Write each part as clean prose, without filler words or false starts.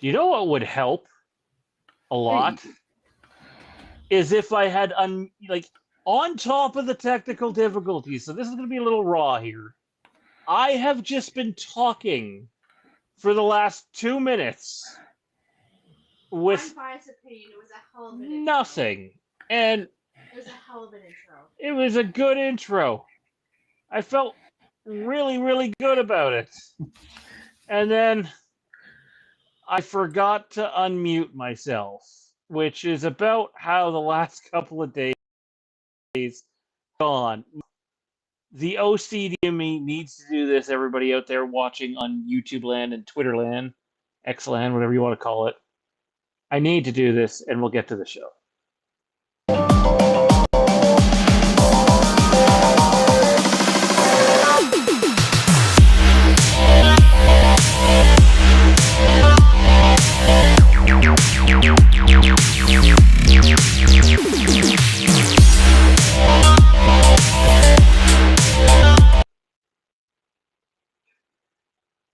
Do you know what would help a lot? Is if I had on top of the technical difficulties. So this is going to be a little raw here. I have just been talking for the last 2 minutes with opinion, it was a hell of an intro. nothing. And it was a hell of an intro. It was a good intro. I felt really, really good about it. And then I forgot to unmute myself, which is about how the last couple of days gone. The OCD in me needs to do this, everybody out there watching on YouTube land and Twitter land, X land, whatever you want to call it. I need to do this, and we'll get to the show.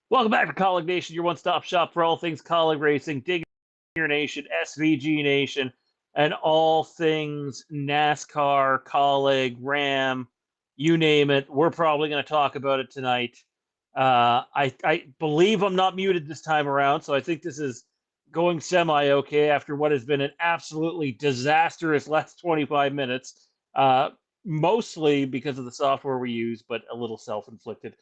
Welcome back to Kaulignation, your one-stop shop for all things Kaulig Racing, Dingernation, SVGNation, and all things NASCAR, Kaulig, RAM, you name it. We're probably going to talk about it tonight. I believe I'm not muted this time around, so I think this is going semi-okay after what has been an absolutely disastrous last 25 minutes, mostly because of the software we use, but a little self-inflicted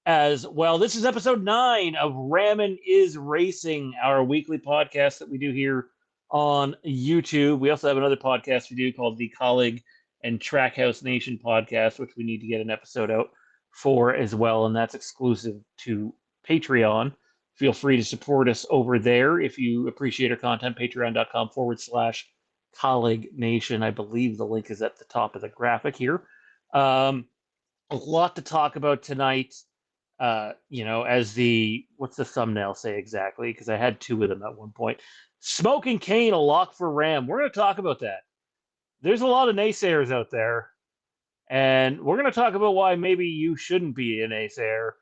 as well. This is episode 9 of Ramming is Racing, our weekly podcast that we do here on YouTube. We also have another podcast we do called the Kaulig and Trackhouse Nation podcast, which we need to get an episode out for as well, and that's exclusive to Patreon. Feel free to support us over there if you appreciate our content, patreon.com/Kaulignation. I believe the link is at the top of the graphic here. A lot to talk about tonight. As what's the thumbnail say exactly? Because I had 2 of them at one point. Smoking Kahne, a lock for Ram. We're going to talk about that. There's a lot of naysayers out there, and we're going to talk about why maybe you shouldn't be a naysayer.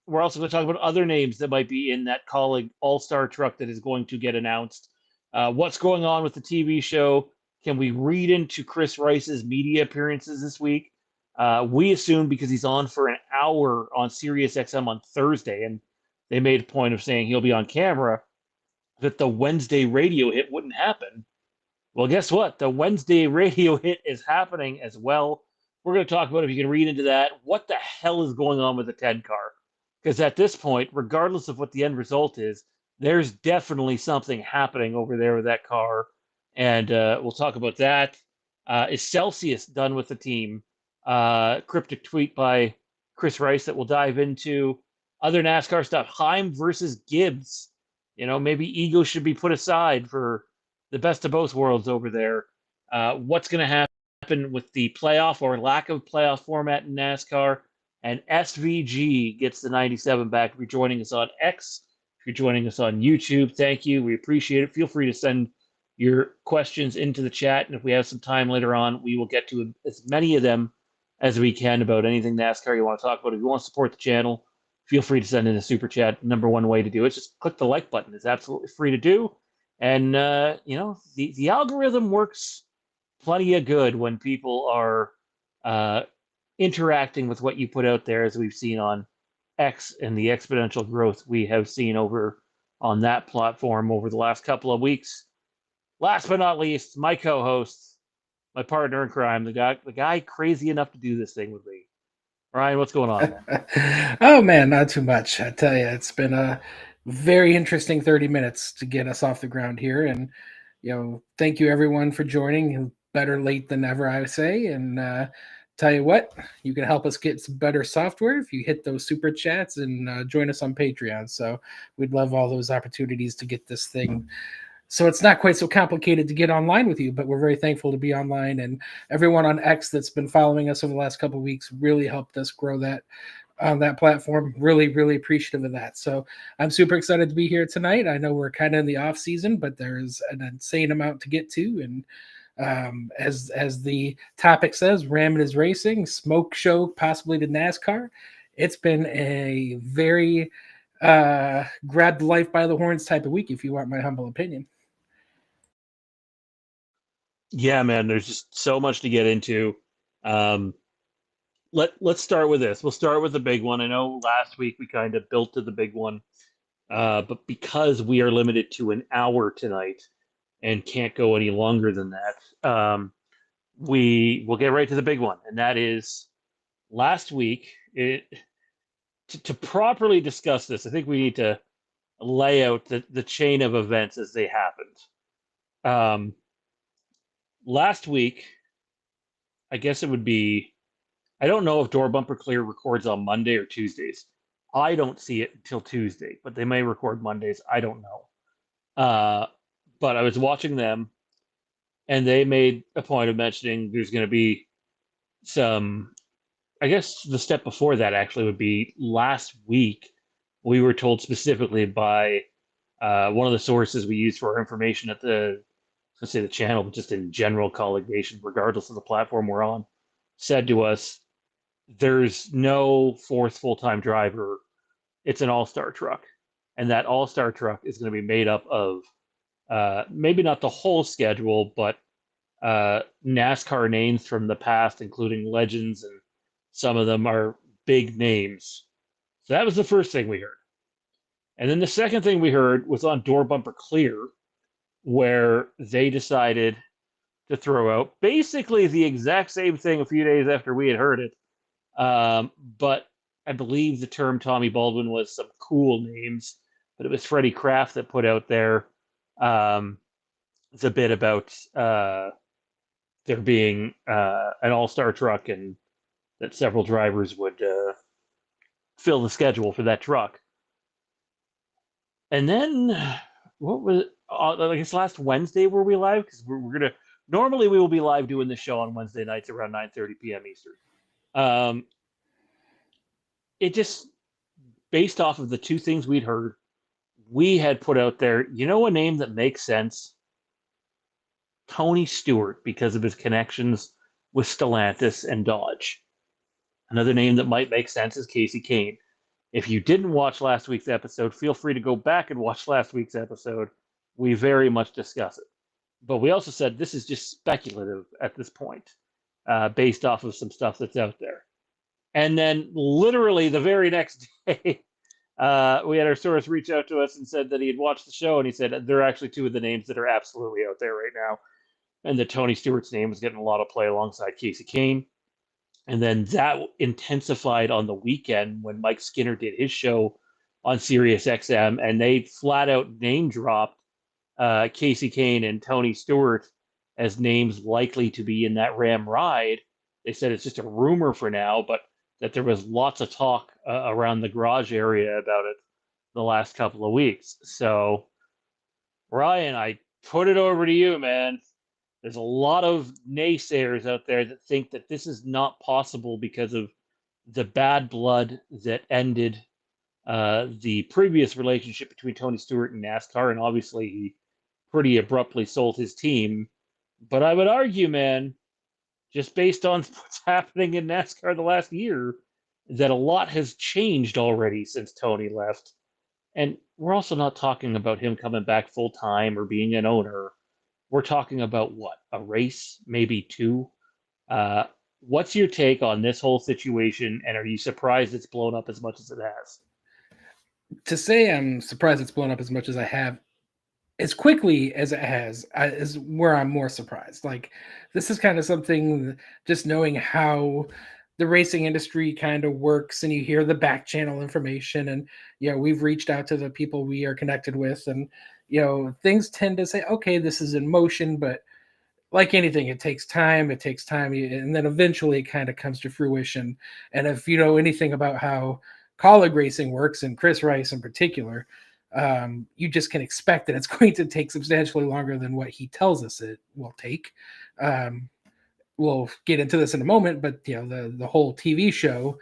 We're also going to talk about other names that might be in that Kaulig All-Star truck that is going to get announced. What's going on with the TV show? Can we read into Chris Rice's media appearances this week? We assume because he's on for an hour on SiriusXM on Thursday, and they made a point of saying he'll be on camera, that the Wednesday radio hit wouldn't happen. Well, guess what? The Wednesday radio hit is happening as well. We're going to talk about, if you can read into that, what the hell is going on with the TED car. Because at this point, regardless of what the end result is, there's definitely something happening over there with that car. And we'll talk about that. Is Celsius done with the team? Cryptic tweet by Chris Rice that we'll dive into. Other NASCAR stuff. Heim versus Gibbs. Maybe ego should be put aside for the best of both worlds over there. What's going to happen with the playoff or lack of playoff format in NASCAR? And SVG gets the 97 back. If you're joining us on X, if you're joining us on YouTube, thank you. We appreciate it. Feel free to send your questions into the chat. And if we have some time later on, we will get to as many of them as we can about anything NASCAR you want to talk about. If you want to support the channel, feel free to send in a super chat. Number one way to do it, just click the like button. It's absolutely free to do. And, the algorithm works plenty of good when people are interacting with what you put out there, as we've seen on X and the exponential growth we have seen over on that platform over the last couple of weeks. Last but not least, my co-host, my partner in crime, the guy crazy enough to do this thing with me. Ryan, what's going on, man? Oh, man, not too much. I tell you, it's been a very interesting 30 minutes to get us off the ground here. And, thank you, everyone, for joining. Better late than never, I would say. And tell you what, you can help us get some better software if you hit those super chats and join us on Patreon. So we'd love all those opportunities to get this thing. So it's not quite so complicated to get online with you, but we're very thankful to be online. And everyone on X that's been following us over the last couple of weeks really helped us grow that on that platform. Really, really appreciative of that. So I'm super excited to be here tonight. I know we're kind of in the off season, but there's an insane amount to get to. And as the topic says, Ramming is Racing, smoke show possibly to NASCAR. It's been a very grab the life by the horns type of week, if you want my humble opinion. Yeah, man, there's just so much to get into. Um, let's start with this. We'll start with the big one. I know last week we kind of built to the big one, but because we are limited to an hour tonight and can't go any longer than that, we will get right to the big one, and that is last week. To properly discuss this, I think we need to lay out the chain of events as they happened. Last week, I guess it would be, I don't know if Door Bumper Clear records on Monday or Tuesdays. I don't see it until Tuesday, but they may record Mondays. I don't know. But I was watching them, and they made a point of mentioning there's going to be some, I guess the step before that actually would be last week. We were told specifically by one of the sources we use for our information at let's say the channel, but just in general, Kaulignation, regardless of the platform we're on, said to us, there's no fourth full-time driver. It's an all-star truck. And that all-star truck is going to be made up of maybe not the whole schedule, but NASCAR names from the past, including legends, and some of them are big names. So that was the first thing we heard. And then the second thing we heard was on Door Bumper Clear, where they decided to throw out basically the exact same thing a few days after we had heard it. But I believe the term Tommy Baldwin was some cool names, but it was Freddie Kraft that put out there the bit about there being an all-star truck and that several drivers would fill the schedule for that truck. And then what was I guess last Wednesday were we live? Because we're gonna normally we will be live doing the show on Wednesday nights around 9:30 p.m. Eastern. It just based off of the two things we'd heard, we had put out there, you know, a name that makes sense? Tony Stewart, because of his connections with Stellantis and Dodge. Another name that might make sense is Kasey Kahne. If you didn't watch last week's episode, feel free to go back and watch last week's episode. We very much discuss it. But we also said this is just speculative at this point, based off of some stuff that's out there. And then literally the very next day, we had our source reach out to us and said that he had watched the show, and he said there are actually two of the names that are absolutely out there right now. And that Tony Stewart's name was getting a lot of play alongside Kasey Kahne. And then that intensified on the weekend when Mike Skinner did his show on SiriusXM, and they flat out name dropped Kasey Kahne and Tony Stewart as names likely to be in that Ram ride. They said it's just a rumor for now, but that there was lots of talk around the garage area about it the last couple of weeks. So, Ryan, I put it over to you, man. There's a lot of naysayers out there that think that this is not possible because of the bad blood that ended the previous relationship between Tony Stewart and NASCAR, and obviously he pretty abruptly sold his team. But I would argue, man, just based on what's happening in NASCAR the last year, that a lot has changed already since Tony left. And we're also not talking about him coming back full time or being an owner. We're talking about what? A race, maybe two. What's your take on this whole situation, and are you surprised it's blown up as much as it has? To say I'm surprised it's blown up as much as I have, as quickly as it has, is where I'm more surprised. Like, this is kind of something, just knowing how the racing industry kind of works, and you hear the back channel information, and we've reached out to the people we are connected with, and things tend to say, okay, this is in motion, but like anything, it takes time, and then eventually it kind of comes to fruition. And if you know anything about how Kaulig Racing works, and Chris Rice in particular, you just can expect that it's going to take substantially longer than what he tells us it will take. We'll get into this in a moment, but the whole TV show,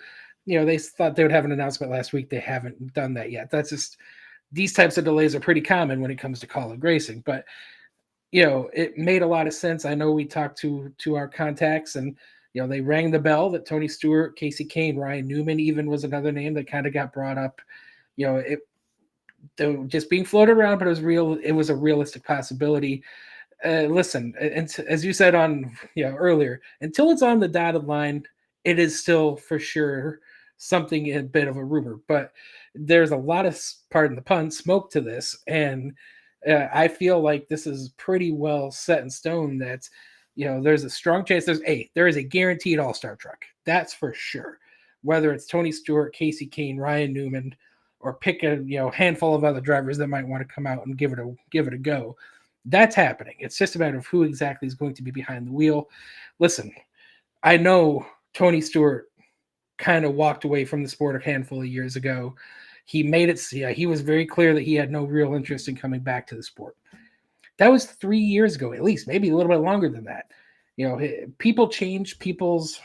they thought they would have an announcement last week. They haven't done that yet. That's just, these types of delays are pretty common when it comes to Kaulig Racing. But it made a lot of sense. I know we talked to our contacts, and they rang the bell that Tony Stewart, Kasey Kahne, Ryan Newman even was another name that kind of got brought up just being floated around, but it was real. It was a realistic possibility. Listen, and as you said on earlier, until it's on the dotted line, it is still for sure something a bit of a rumor. But there's a lot of, pardon the pun, smoke to this, and I feel like this is pretty well set in stone. That there's a strong chance there is a guaranteed all-star truck. That's for sure. Whether it's Tony Stewart, Casey Kane, Ryan Newman, or pick a handful of other drivers that might want to come out and give it a go. That's happening. It's just a matter of who exactly is going to be behind the wheel. Listen, I know Tony Stewart kind of walked away from the sport a handful of years ago. He made it. He was very clear that he had no real interest in coming back to the sport. That was 3 years ago, at least, maybe a little bit longer than that. People change, people's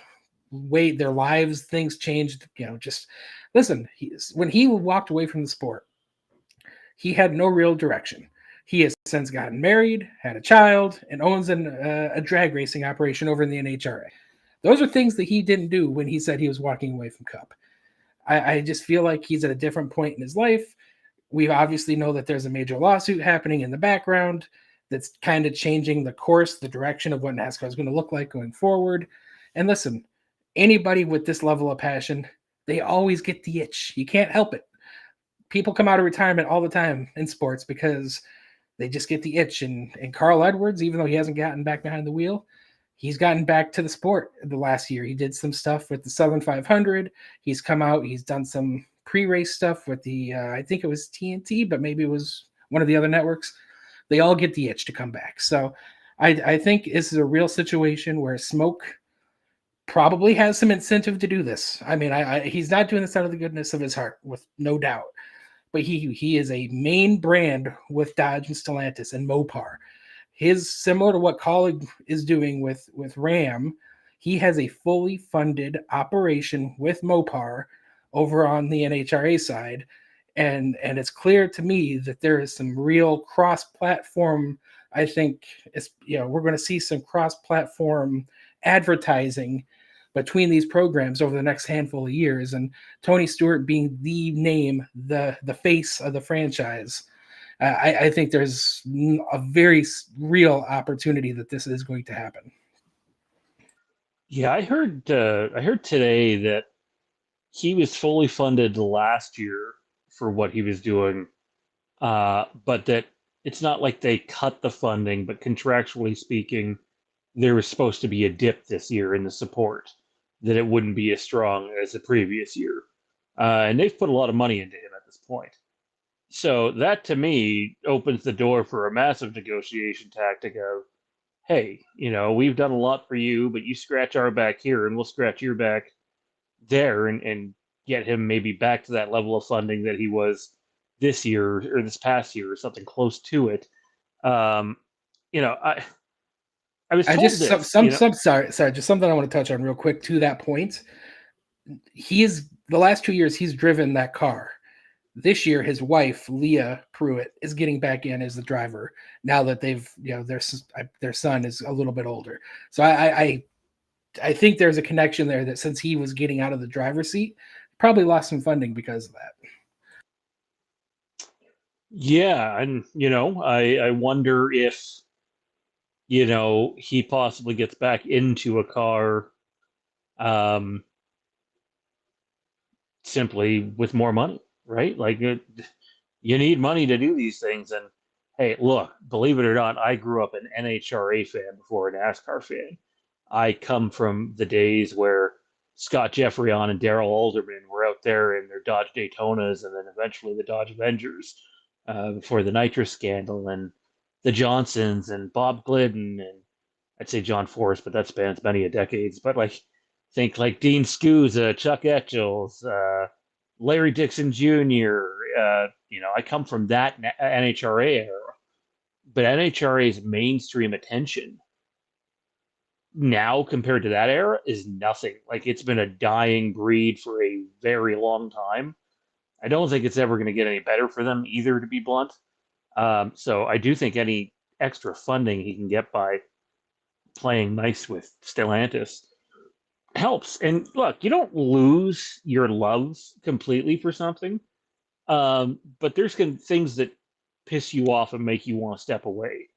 way, their lives, things changed. Just listen. When he walked away from the sport, he had no real direction. He has since gotten married, had a child, and owns a drag racing operation over in the NHRA. Those are things that he didn't do when he said he was walking away from Cup. I just feel like he's at a different point in his life. We obviously know that there's a major lawsuit happening in the background that's kind of changing the course, the direction of what NASCAR is going to look like going forward. And listen, anybody with this level of passion, they always get the itch. You can't help it. People come out of retirement all the time in sports because they just get the itch. And Carl Edwards, even though he hasn't gotten back behind the wheel, he's gotten back to the sport the last year. He did some stuff with the Southern 500. He's come out. He's done some pre-race stuff with the, I think it was TNT, but maybe it was one of the other networks. They all get the itch to come back. So I think this is a real situation where Smoke probably has some incentive to do this. I mean, he's not doing this out of the goodness of his heart, with no doubt. But he is a main brand with Dodge and Stellantis and Mopar. His, similar to what Kaulig is doing with Ram, he has a fully funded operation with Mopar over on the NHRA side. And it's clear to me that there is some real cross-platform. I think we're going to see some cross-platform advertising between these programs over the next handful of years, and Tony Stewart being the name, the face of the franchise. I think there's a very real opportunity that this is going to happen. Yeah, I heard today that he was fully funded last year for what he was doing, but that it's not like they cut the funding, but contractually speaking, there was supposed to be a dip this year in the support, that it wouldn't be as strong as the previous year. And they've put a lot of money into him at this point. So that, to me, opens the door for a massive negotiation tactic of, hey, we've done a lot for you, but you scratch our back here and we'll scratch your back there, and get him maybe back to that level of funding that he was this year or this past year or something close to it. I was told sorry, just something I want to touch on real quick to that point. The last 2 years he's driven that car. This year, his wife, Leah Pruitt, is getting back in as the driver now that they've, their son is a little bit older. So I think there's a connection there that since he was getting out of the driver's seat, probably lost some funding because of that. Yeah, and I wonder if he possibly gets back into a car, simply with more money, right? Like, you need money to do these things. And hey, look, believe it or not, I grew up an NHRA fan before a NASCAR fan. I come from the days where Scott Jeffreyon and Darrell Alderman were out there in their Dodge Daytonas and then eventually the Dodge Avengers, before the nitrous scandal, and the Johnsons and Bob Glidden, and I'd say John Forrest, but that spans many a decades. But think like Dean Scusa, Chuck Etchells, Larry Dixon Jr. I come from that NHRA era, but NHRA's mainstream attention now compared to that era is nothing. Like, it's been a dying breed for a very long time. I don't think it's ever going to get any better for them either, to be blunt. So I do think any extra funding he can get by playing nice with Stellantis helps. And look, you don't lose your love completely for something. But there's things that piss you off and make you want to step away.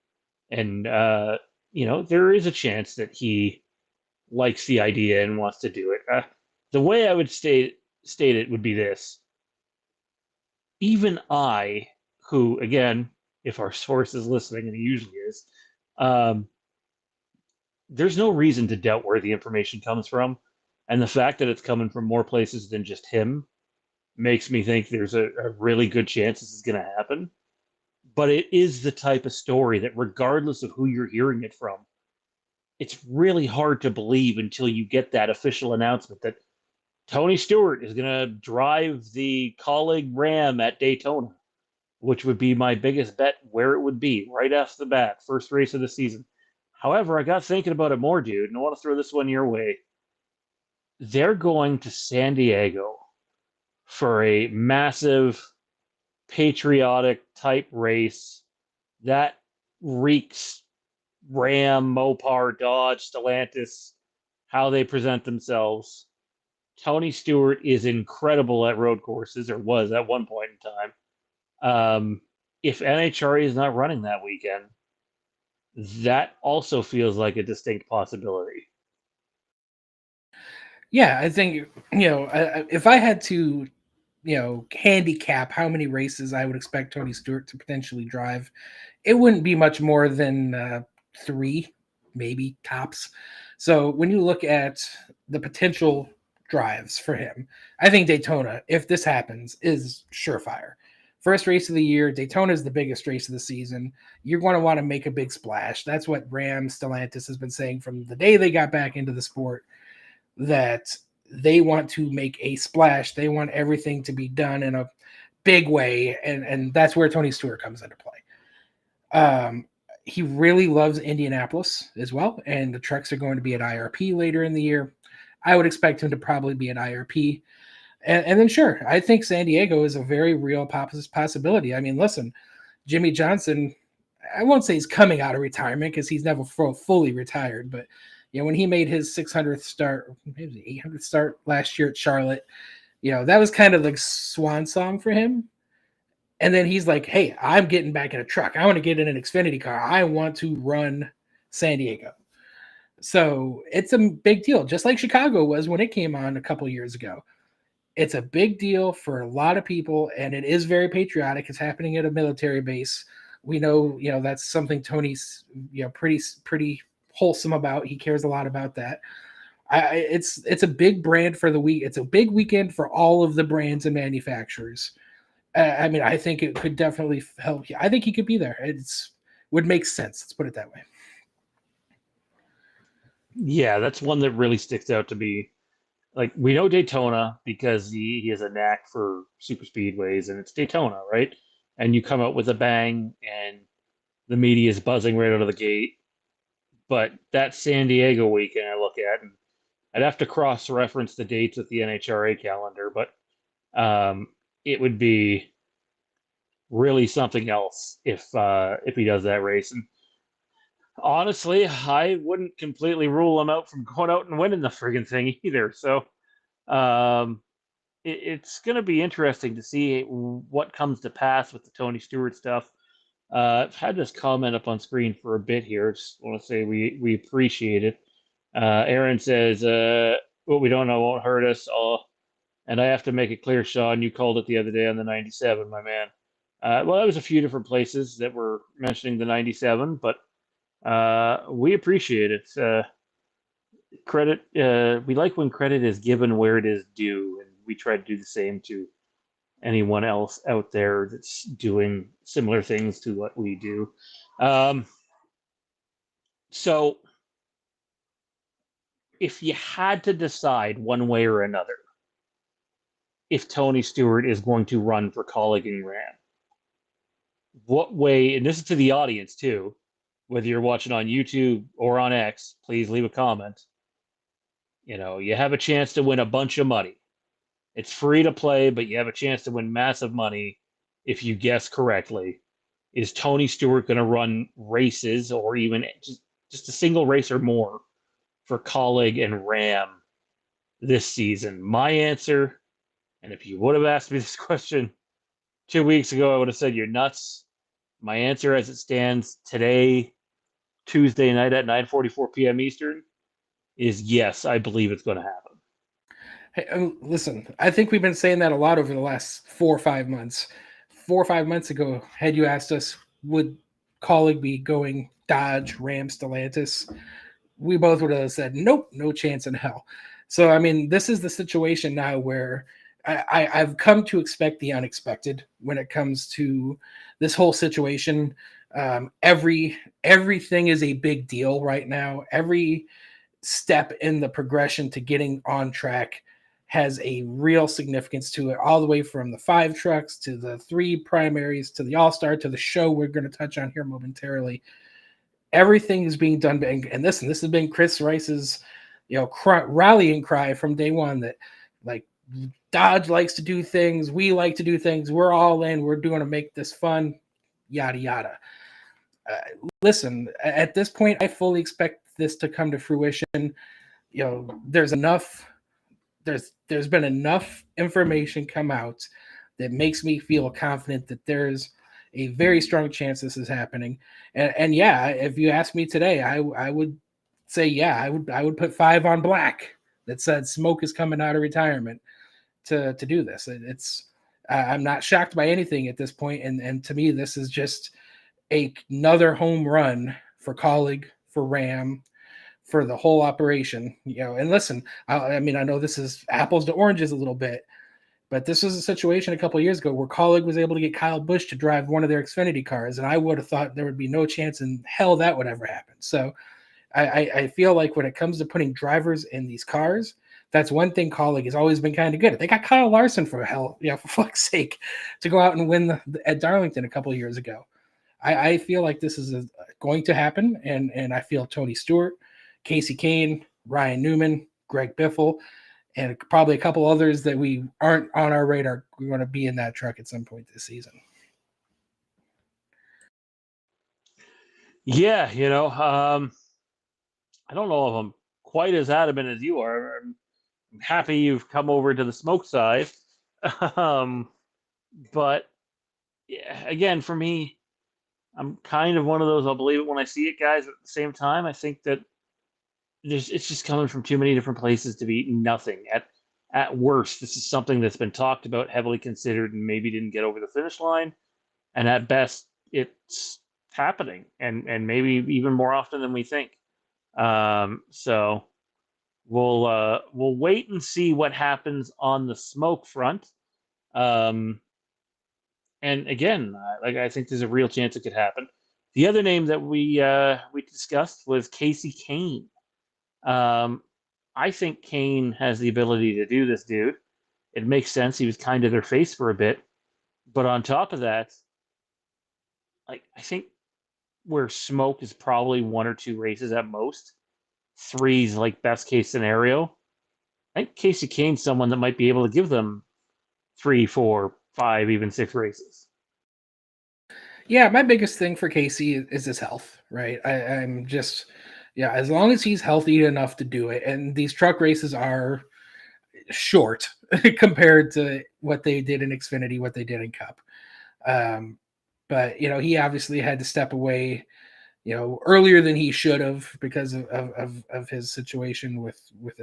And, there is a chance that he likes the idea and wants to do it. The way I would state it would be this. Even I, who, again, if our source is listening, and he usually is, there's no reason to doubt where the information comes from. And the fact that it's coming from more places than just him makes me think there's a really good chance this is going to happen. But it is the type of story that, regardless of who you're hearing it from, it's really hard to believe until you get that official announcement that Tony Stewart is going to drive the Kaulig RAM at Daytona, which would be my biggest bet where it would be right off the bat, first race of the season. However, I got thinking about it more, dude, and I want to throw this one your way. They're going to San Diego for a massive patriotic type race that reeks Ram, Mopar, Dodge, Stellantis, how they present themselves. Tony Stewart is incredible at road courses, or was at one point in time. If NHRA is not running that weekend, that also feels like a distinct possibility. Yeah, I think, if I had to, handicap how many races I would expect Tony Stewart to potentially drive, it wouldn't be much more than 3, maybe tops. So when you look at the potential drives for him, I think Daytona, if this happens, is surefire. First race of the year, Daytona is the biggest race of the season. You're going to want to make a big splash. That's what Ram Stellantis has been saying from the day they got back into the sport, that they want to make a splash. They want everything to be done in a big way, and that's where Tony Stewart comes into play. He really loves Indianapolis as well, and the trucks are going to be at IRP later in the year. I would expect him to probably be at IRP. And then, sure, I think San Diego is a very real possibility. I mean, listen, Jimmy Johnson, I won't say he's coming out of retirement because he's never fully retired, but when he made his 600th start, maybe 800th start last year at Charlotte, that was kind of like swan song for him. And then he's like, hey, I'm getting back in a truck. I want to get in an Xfinity car. I want to run San Diego. So it's a big deal, just like Chicago was when it came on a couple years ago. It's a big deal for a lot of people, and it is very patriotic. It's happening at a military base. We know, that's something Tony's, pretty wholesome about. He cares a lot about that. It's a big brand for the week. It's a big weekend for all of the brands and manufacturers. I mean, I think it could definitely help. I think he could be there. Would make sense. Let's put it that way. Yeah, that's one that really sticks out to me. Like, we know Daytona because he has a knack for super speedways, and it's Daytona, right? And you come out with a bang, and the media is buzzing right out of the gate. But that San Diego weekend I look at, and I'd have to cross-reference the dates with the NHRA calendar, but it would be really something else if he does that race. And honestly, I wouldn't completely rule him out from going out and winning the friggin' thing either. So it's going to be interesting to see what comes to pass with the Tony Stewart stuff. I've had this comment up on screen for a bit here. Just want to say we appreciate it. Aaron says, what we don't know won't hurt us. And I have to make it clear, Sean, you called it the other day on the 97, my man. Well, that was a few different places that were mentioning the 97, but we appreciate it. Credit, we like when credit is given where it is due, and we try to do the same to anyone else out there that's doing similar things to what we do. So if you had to decide one way or another if Tony Stewart is going to run for Kaulig RAM, what way, and this is to the audience too, whether you're watching on YouTube or on X, please leave a comment. You have a chance to win a bunch of money. It's free to play, but you have a chance to win massive money if you guess correctly. Is Tony Stewart going to run races, or even just a single race or more, for Kaulig and RAM this season? My answer, and if you would have asked me this question 2 weeks ago, I would have said you're nuts. My answer as it stands today, Tuesday night at 9:44 p.m. Eastern, is yes, I believe it's going to happen. Hey, listen, I think we've been saying that a lot over the last 4 or 5 months. 4 or 5 months ago, had you asked us, would Kaulig be going Dodge, Ram, Stellantis? We both would have said, nope, no chance in hell. So, I mean, this is the situation now where I've come to expect the unexpected when it comes to this whole situation. Everything is a big deal right now. Every step in the progression to getting on track has a real significance to it, all the way from the 5 trucks to the 3 primaries to the All-Star to the show we're going to touch on here momentarily. Everything is being done, and this has been Chris Rice's, rallying cry from day one, that like Dodge likes to do things, we like to do things, we're all in, we're doing to make this fun, yada yada. Listen, at this point, I fully expect this to come to fruition. There's been enough information come out that makes me feel confident that there's a very strong chance this is happening. And yeah, if you ask me today, I would say, yeah, I would put 5 on black that said smoke is coming out of retirement to do this. I'm not shocked by anything at this point, and to me, this is just another home run for Kaulig, for Ram, for the whole operation. And listen, I mean, I know this is apples to oranges a little bit, but this was a situation a couple of years ago where Kaulig was able to get Kyle Busch to drive one of their Xfinity cars, and I would have thought there would be no chance in hell that would ever happen. So I feel like when it comes to putting drivers in these cars, that's one thing Kaulig has always been kind of good at. They got Kyle Larson, for fuck's sake, to go out and win at Darlington a couple of years ago. I feel like this is going to happen, and I feel Tony Stewart, Casey Kane, Ryan Newman, Greg Biffle, and probably a couple others that we aren't on our radar, we're going to be in that truck at some point this season. Yeah, I don't know if I'm quite as adamant as you are. I'm happy you've come over to the smoke side. But yeah, again, for me, I'm kind of one of those, I'll believe it when I see it, guys. At the same time, I think that it's just coming from too many different places to be nothing. At worst, this is something that's been talked about, heavily considered, and maybe didn't get over the finish line. And at best, it's happening, and maybe even more often than we think. So we'll wait and see what happens on the smoke front. And again, I think there's a real chance it could happen. The other name that we discussed was Casey Kane. I think Kane has the ability to do this, dude. It makes sense. He was kind of their face for a bit, but on top of that, I think where smoke is probably 1 or 2 races at most, 3's like best case scenario. I think Casey Kane's someone that might be able to give them 3, 4, 5, even 6 races. Yeah, my biggest thing for Casey is his health, right? I'm just, as long as he's healthy enough to do it, and these truck races are short compared to what they did in Xfinity, what they did in Cup. But he obviously had to step away, earlier than he should have because of his situation with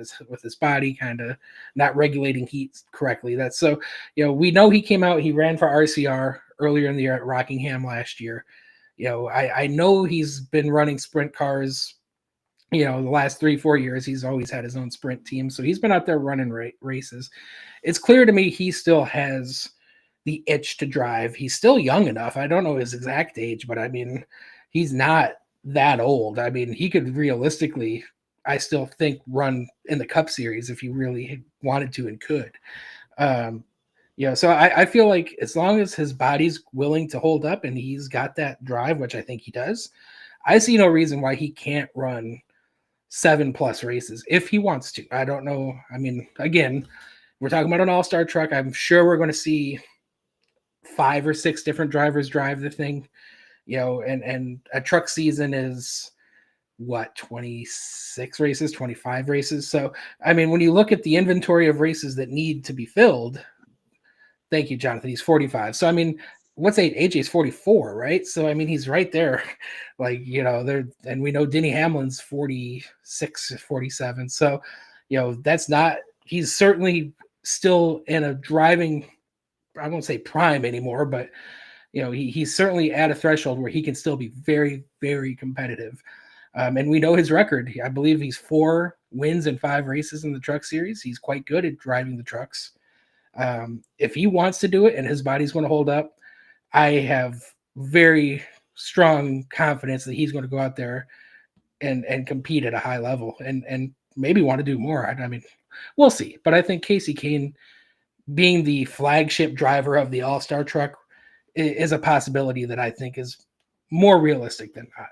his body kind of not regulating heat correctly. That's so, we know he came out, he ran for RCR earlier in the year at Rockingham last year. I know he's been running sprint cars, the last 3-4 years. He's always had his own sprint team. So he's been out there running races. It's clear to me he still has the itch to drive. He's still young enough. I don't know his exact age, but I mean, he's not that old. I mean, he could realistically, I still think, run in the Cup Series if he really wanted to and could. So I feel like as long as his body's willing to hold up and he's got that drive, which I think he does, I see no reason why he can't run 7+ races if he wants to. I don't know. I mean, again, we're talking about an all-star truck. I'm sure we're going to see 5 or 6 different drivers drive the thing, and a truck season is what, 26 races, 25 races. So, I mean, when you look at the inventory of races that need to be filled, Thank you, Jonathan. He's 45. So I mean, what's age? AJ's 44, right? So I mean, he's right there. Like, there, and we know Denny Hamlin's 46, 47. So, that's not. He's certainly still in a driving. I won't say prime anymore, but he's certainly at a threshold where he can still be very, very competitive. And we know his record. I believe he's 4 wins and 5 races in the truck series. He's quite good at driving the trucks. If he wants to do it and his body's going to hold up, I have very strong confidence that he's going to go out there and compete at a high level and maybe want to do more. I mean, we'll see. But I think Casey Kahne being the flagship driver of the All-Star truck is a possibility that I think is more realistic than not.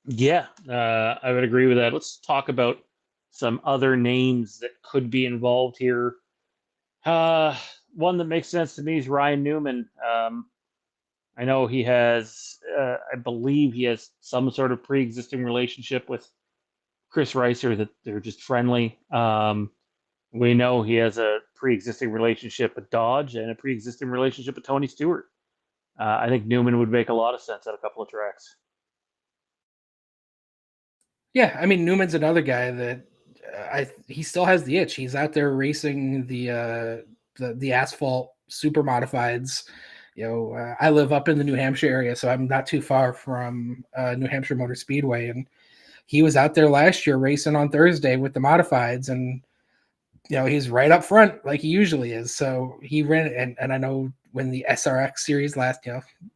Yeah, I would agree with that. Let's talk about some other names that could be involved here. One that makes sense to me is Ryan Newman. I know he has, I believe he has some sort of pre-existing relationship with Chris Reiser, that they're just friendly. We know he has a pre-existing relationship with Dodge and a pre-existing relationship with Tony Stewart. I think Newman would make a lot of sense at a couple of tracks. Yeah, I mean, Newman's another guy that he still has the itch. He's out there racing the asphalt super modifieds. I live up in the New Hampshire area, so I'm not too far from New Hampshire Motor Speedway, and he was out there last year racing on Thursday with the modifieds, and he's right up front like he usually is. So he ran, and I know when the SRX series last,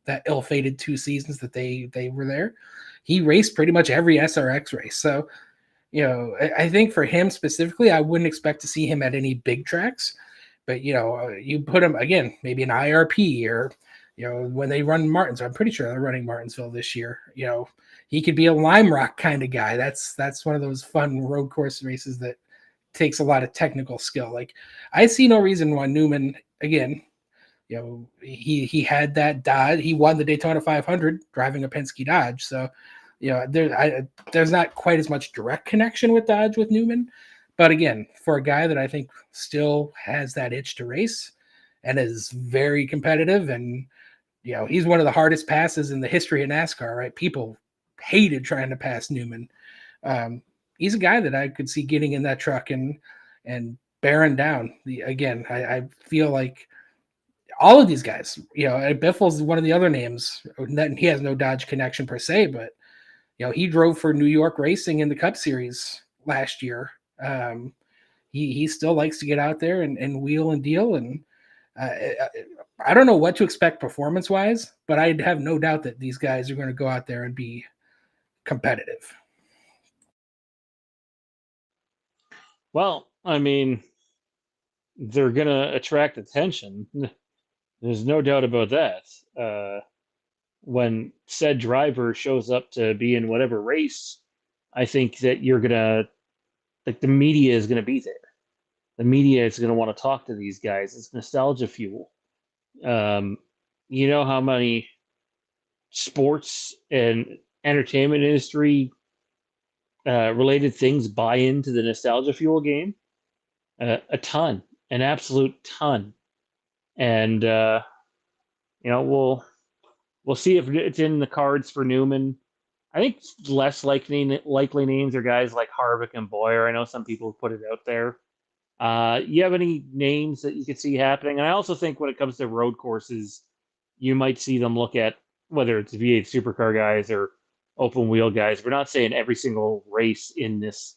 that ill-fated 2 seasons that they were there, he raced pretty much every SRX race. So, I think for him specifically, I wouldn't expect to see him at any big tracks, but you put him again, maybe an IRP or, when they run Martins, I'm pretty sure they're running Martinsville this year. He could be a Lime Rock kind of guy. That's one of those fun road course races that takes a lot of technical skill. Like, I see no reason why Newman, again, he had that Dodge. He won the Daytona 500 driving a Penske Dodge. So, there's not quite as much direct connection with Dodge with Newman. But again, for a guy that I think still has that itch to race and is very competitive, and he's one of the hardest passes in the history of NASCAR, right? People hated trying to pass Newman. He's a guy that I could see getting in that truck and bearing down. I feel like all of these guys, Biffle's one of the other names. He has no Dodge connection per se, but he drove for New York Racing in the Cup Series last year. He still likes to get out there and wheel and deal. And I don't know what to expect performance-wise, but I have no doubt that these guys are going to go out there and be competitive. Well, I mean, they're going to attract attention. There's no doubt about that. When said driver shows up to be in whatever race, I think that you're going to, like, the media is going to be there. The media is going to want to talk to these guys. It's nostalgia fuel. You know how many sports and entertainment industry related things buy into the nostalgia fuel game? A ton, an absolute ton. And we'll see if it's in the cards for Newman. I think less likely names are guys like Harvick and Boyer. I know some people put it out there. You have any names that you could see happening? And I also think when it comes to road courses, you might see them look at whether it's V8 supercar guys or open wheel guys. We're not saying every single race in this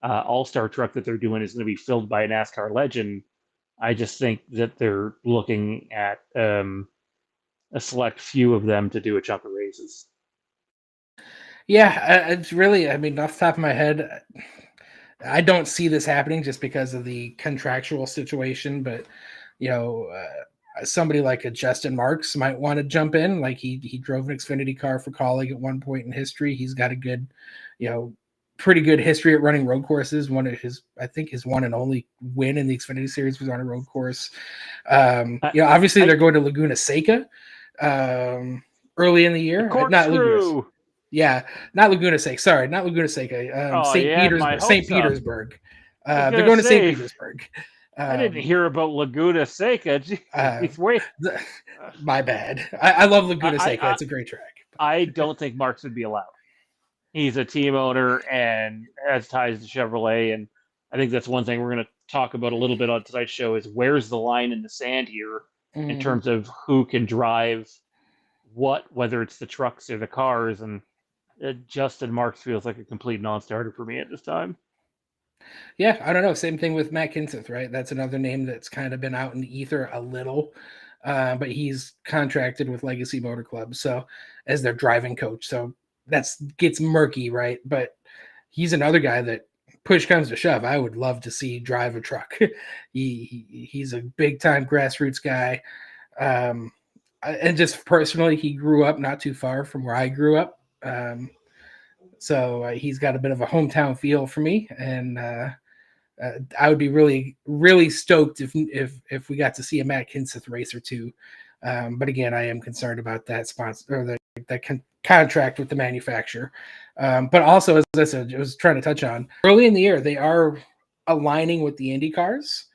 all-star truck that they're doing is going to be filled by a NASCAR legend. I just think that they're looking at a select few of them to do a chunk of races. Yeah, it's really, I mean, off the top of my head, I don't see this happening just because of the contractual situation, but somebody like a Justin Marks might want to jump in. Like he drove an Xfinity car for Kaulig at one point in history. He's got a good, pretty good history at running road courses. I think his one and only win in the Xfinity series was on a road course. Obviously they're going to Laguna Seca early in the year. Not Laguna. Yeah, not Laguna Seca. Sorry, not Laguna Seca. St. Petersburg. was They're gonna going to St. say, Petersburg. I didn't hear about Laguna Seca. Jeez, wait. My bad. I love Laguna Seca. I, It's a great track. I don't think Marks would be allowed. He's a team owner and has ties to Chevrolet, and I think that's one thing we're going to talk about a little bit on tonight's show is where's the line in the sand here in terms of who can drive what, whether it's the trucks or the cars, and Justin Marks feels like a complete non-starter for me at this time. Yeah, I don't know. Same thing with Matt Kenseth, right? That's another name that's kind of been out in the ether a little, but he's contracted with Legacy Motor Club, so as their driving coach. So that's gets murky, right? But he's another guy that push comes to shove, I would love to see drive a truck. He's a big time grassroots guy, and just personally, he grew up not too far from where I grew up. So he's got a bit of a hometown feel for me, and I would be really, really stoked if we got to see a Matt Kenseth race or two. But again, I am concerned about that sponsor or that contract with the manufacturer. But also, as I said, I was trying to touch on early in the year, they are aligning with the Indy cars,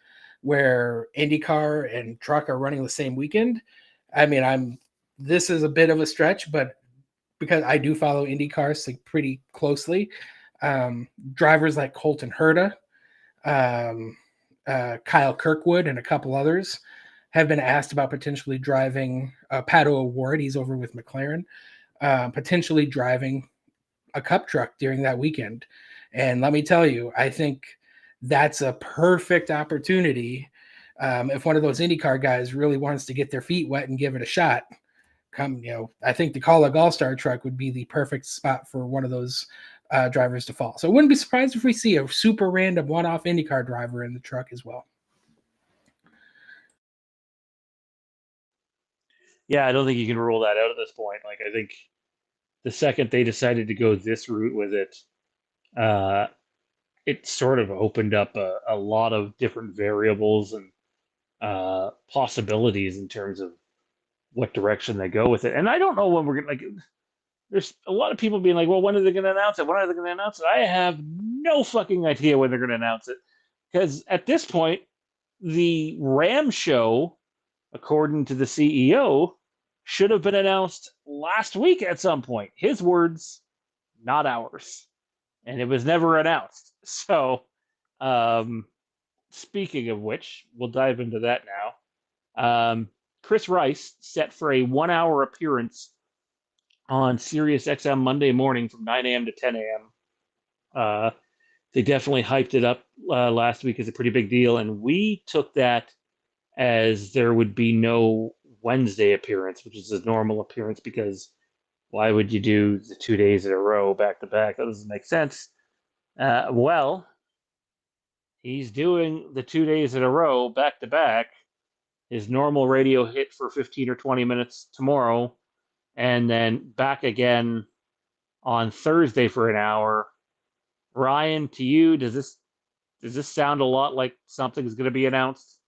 where IndyCar and truck are running the same weekend. I mean, this is a bit of a stretch, but because I do follow Indy cars like pretty closely, drivers like Colton Herta, Kyle Kirkwood, and a couple others have been asked about potentially driving Pato O'Ward. He's over with McLaren, potentially driving a cup truck during that weekend. And let me tell you, I think that's a perfect opportunity. If one of those IndyCar guys really wants to get their feet wet and give it a shot, I think the Kaulig All-Star truck would be the perfect spot for one of those drivers to fall. So I wouldn't be surprised if we see a super random one-off IndyCar driver in the truck as well. Yeah, I don't think you can rule that out at this point. Like, I think the second they decided to go this route with it, it sort of opened up a lot of different variables and possibilities in terms of what direction they go with it. And I don't know when we're going to, like, there's a lot of people being like, well, when are they going to announce it? When are they going to announce it? I have no fucking idea when they're going to announce it. Because at this point, the Ram show, according to the CEO, should have been announced last week at some point. His words, not ours. And it was never announced. So, speaking of which, we'll dive into that now. Chris Rice set for a 1-hour appearance on SiriusXM Monday morning from 9 a.m. to 10 a.m. They definitely hyped it up last week as a pretty big deal, and we took that as there would be no Wednesday appearance, which is a normal appearance, because why would you do the 2 days in a row back to back? That doesn't make sense. Well, he's doing the 2 days in a row back to back, his normal radio hit for 15 or 20 minutes tomorrow, and then back again on Thursday for an hour. Ryan, to you, does this sound a lot like something's going to be announced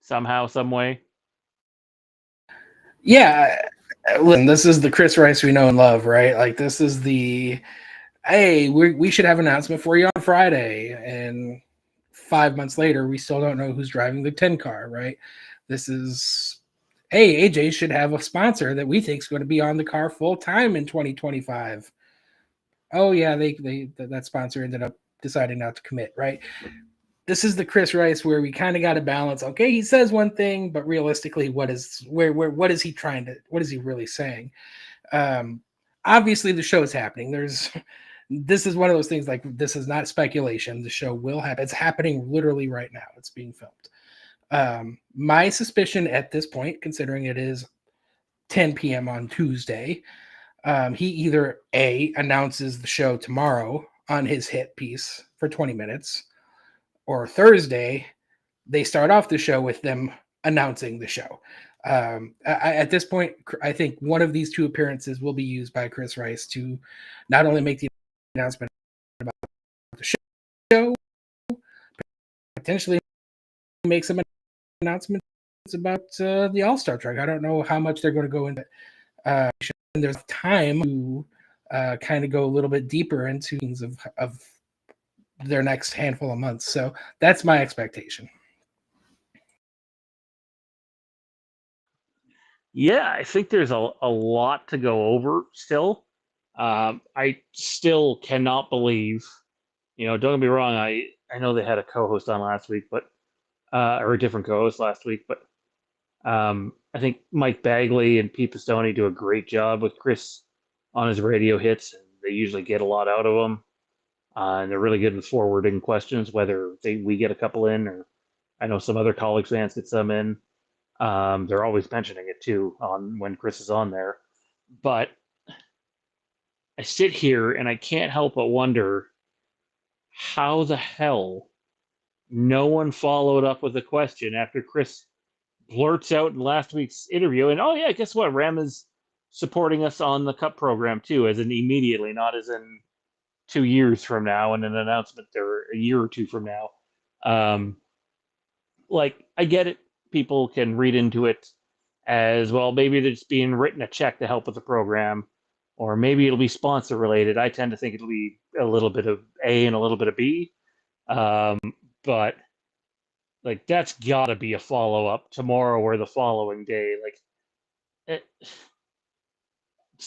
somehow, some way? Yeah, listen, this is the Chris Rice we know and love, right? Like, this is the, hey, we should have an announcement for you on Friday, and 5 months later, we still don't know who's driving the 10 car, right? This is, hey, AJ should have a sponsor that we think is going to be on the car full time in 2025. Oh yeah, that sponsor ended up deciding not to commit, right? This is the Chris Rice where we kind of got to balance. Okay, he says one thing, but realistically, what is he trying to? What is he really saying? Obviously, the show's happening. This is one of those things, like, this is not speculation. The show will happen. It's happening literally right now. It's being filmed. My suspicion at this point, considering it is 10 p.m. on Tuesday, he either A, announces the show tomorrow on his hit piece for 20 minutes, or Thursday, they start off the show with them announcing the show. At this point, I think one of these two appearances will be used by Chris Rice to not only make the announcement about the show, potentially make some announcements about the All-Star truck. I don't know how much they're going to go into. There's time to kind of go a little bit deeper into things of their next handful of months. So that's my expectation. Yeah, I think there's a lot to go over still. I still cannot believe, don't get me wrong, I know they had a co-host on last week, but or a different co-host last week, but I think Mike Bagley and Pete Pistone do a great job with Chris on his radio hits, and they usually get a lot out of him. And they're really good with forwarding questions, whether we get a couple in, or I know some other Kaulig fans get some in. They're always mentioning it too on when Chris is on there. But I sit here and I can't help but wonder how the hell no one followed up with a question after Chris blurts out in last week's interview. And oh yeah, guess what? Ram is supporting us on the Cup program too, as in immediately, not as in 2 years from now and an announcement there a year or two from now. I get it. People can read into it as well. Maybe they're just being written a check to help with the program, or maybe it'll be sponsor related. I tend to think it'll be a little bit of A and a little bit of B. But that's got to be a follow up tomorrow or the following day. It's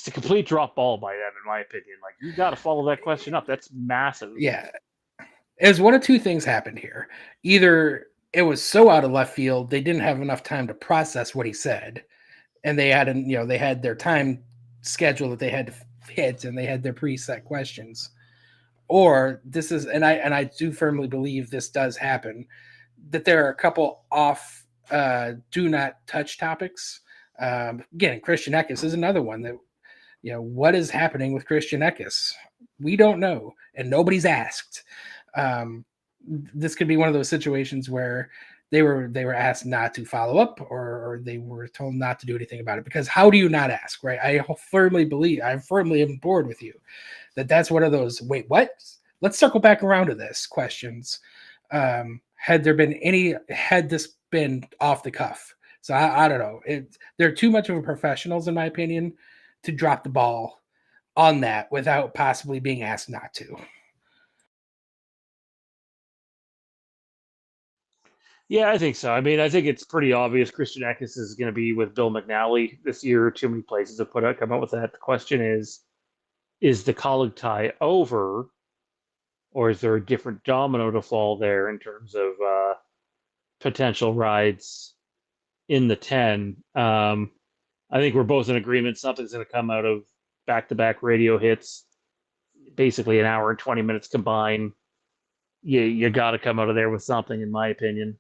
a complete drop ball by them, in my opinion. You got to follow that question up. That's massive. Yeah. As one of two things happened here. Either it was so out of left field, they didn't have enough time to process what he said. And they had their time schedule that they had to hit, and they had their preset questions. Or this is, and I do firmly believe this does happen, that there are a couple off do not touch topics. Again, Christian Eckes is another one that, what is happening with Christian Eckes? We don't know, and nobody's asked. This could be one of those situations where they were asked not to follow up, or they were told not to do anything about it. Because how do you not ask, right? I firmly am on board with you that's one of those, wait, what? Let's circle back around to this questions. Had this been off the cuff? So I don't know. They're too much of a professionals, in my opinion, to drop the ball on that without possibly being asked not to. Yeah, I think so. I mean, I think it's pretty obvious Christian Eckes is going to be with Bill McNally this year. Too many places have come out with that. The question is the Kaulig tie over, or is there a different domino to fall there in terms of potential rides in the 10? I think we're both in agreement. Something's going to come out of back-to-back radio hits, basically an hour and 20 minutes combined. You got to come out of there with something, in my opinion.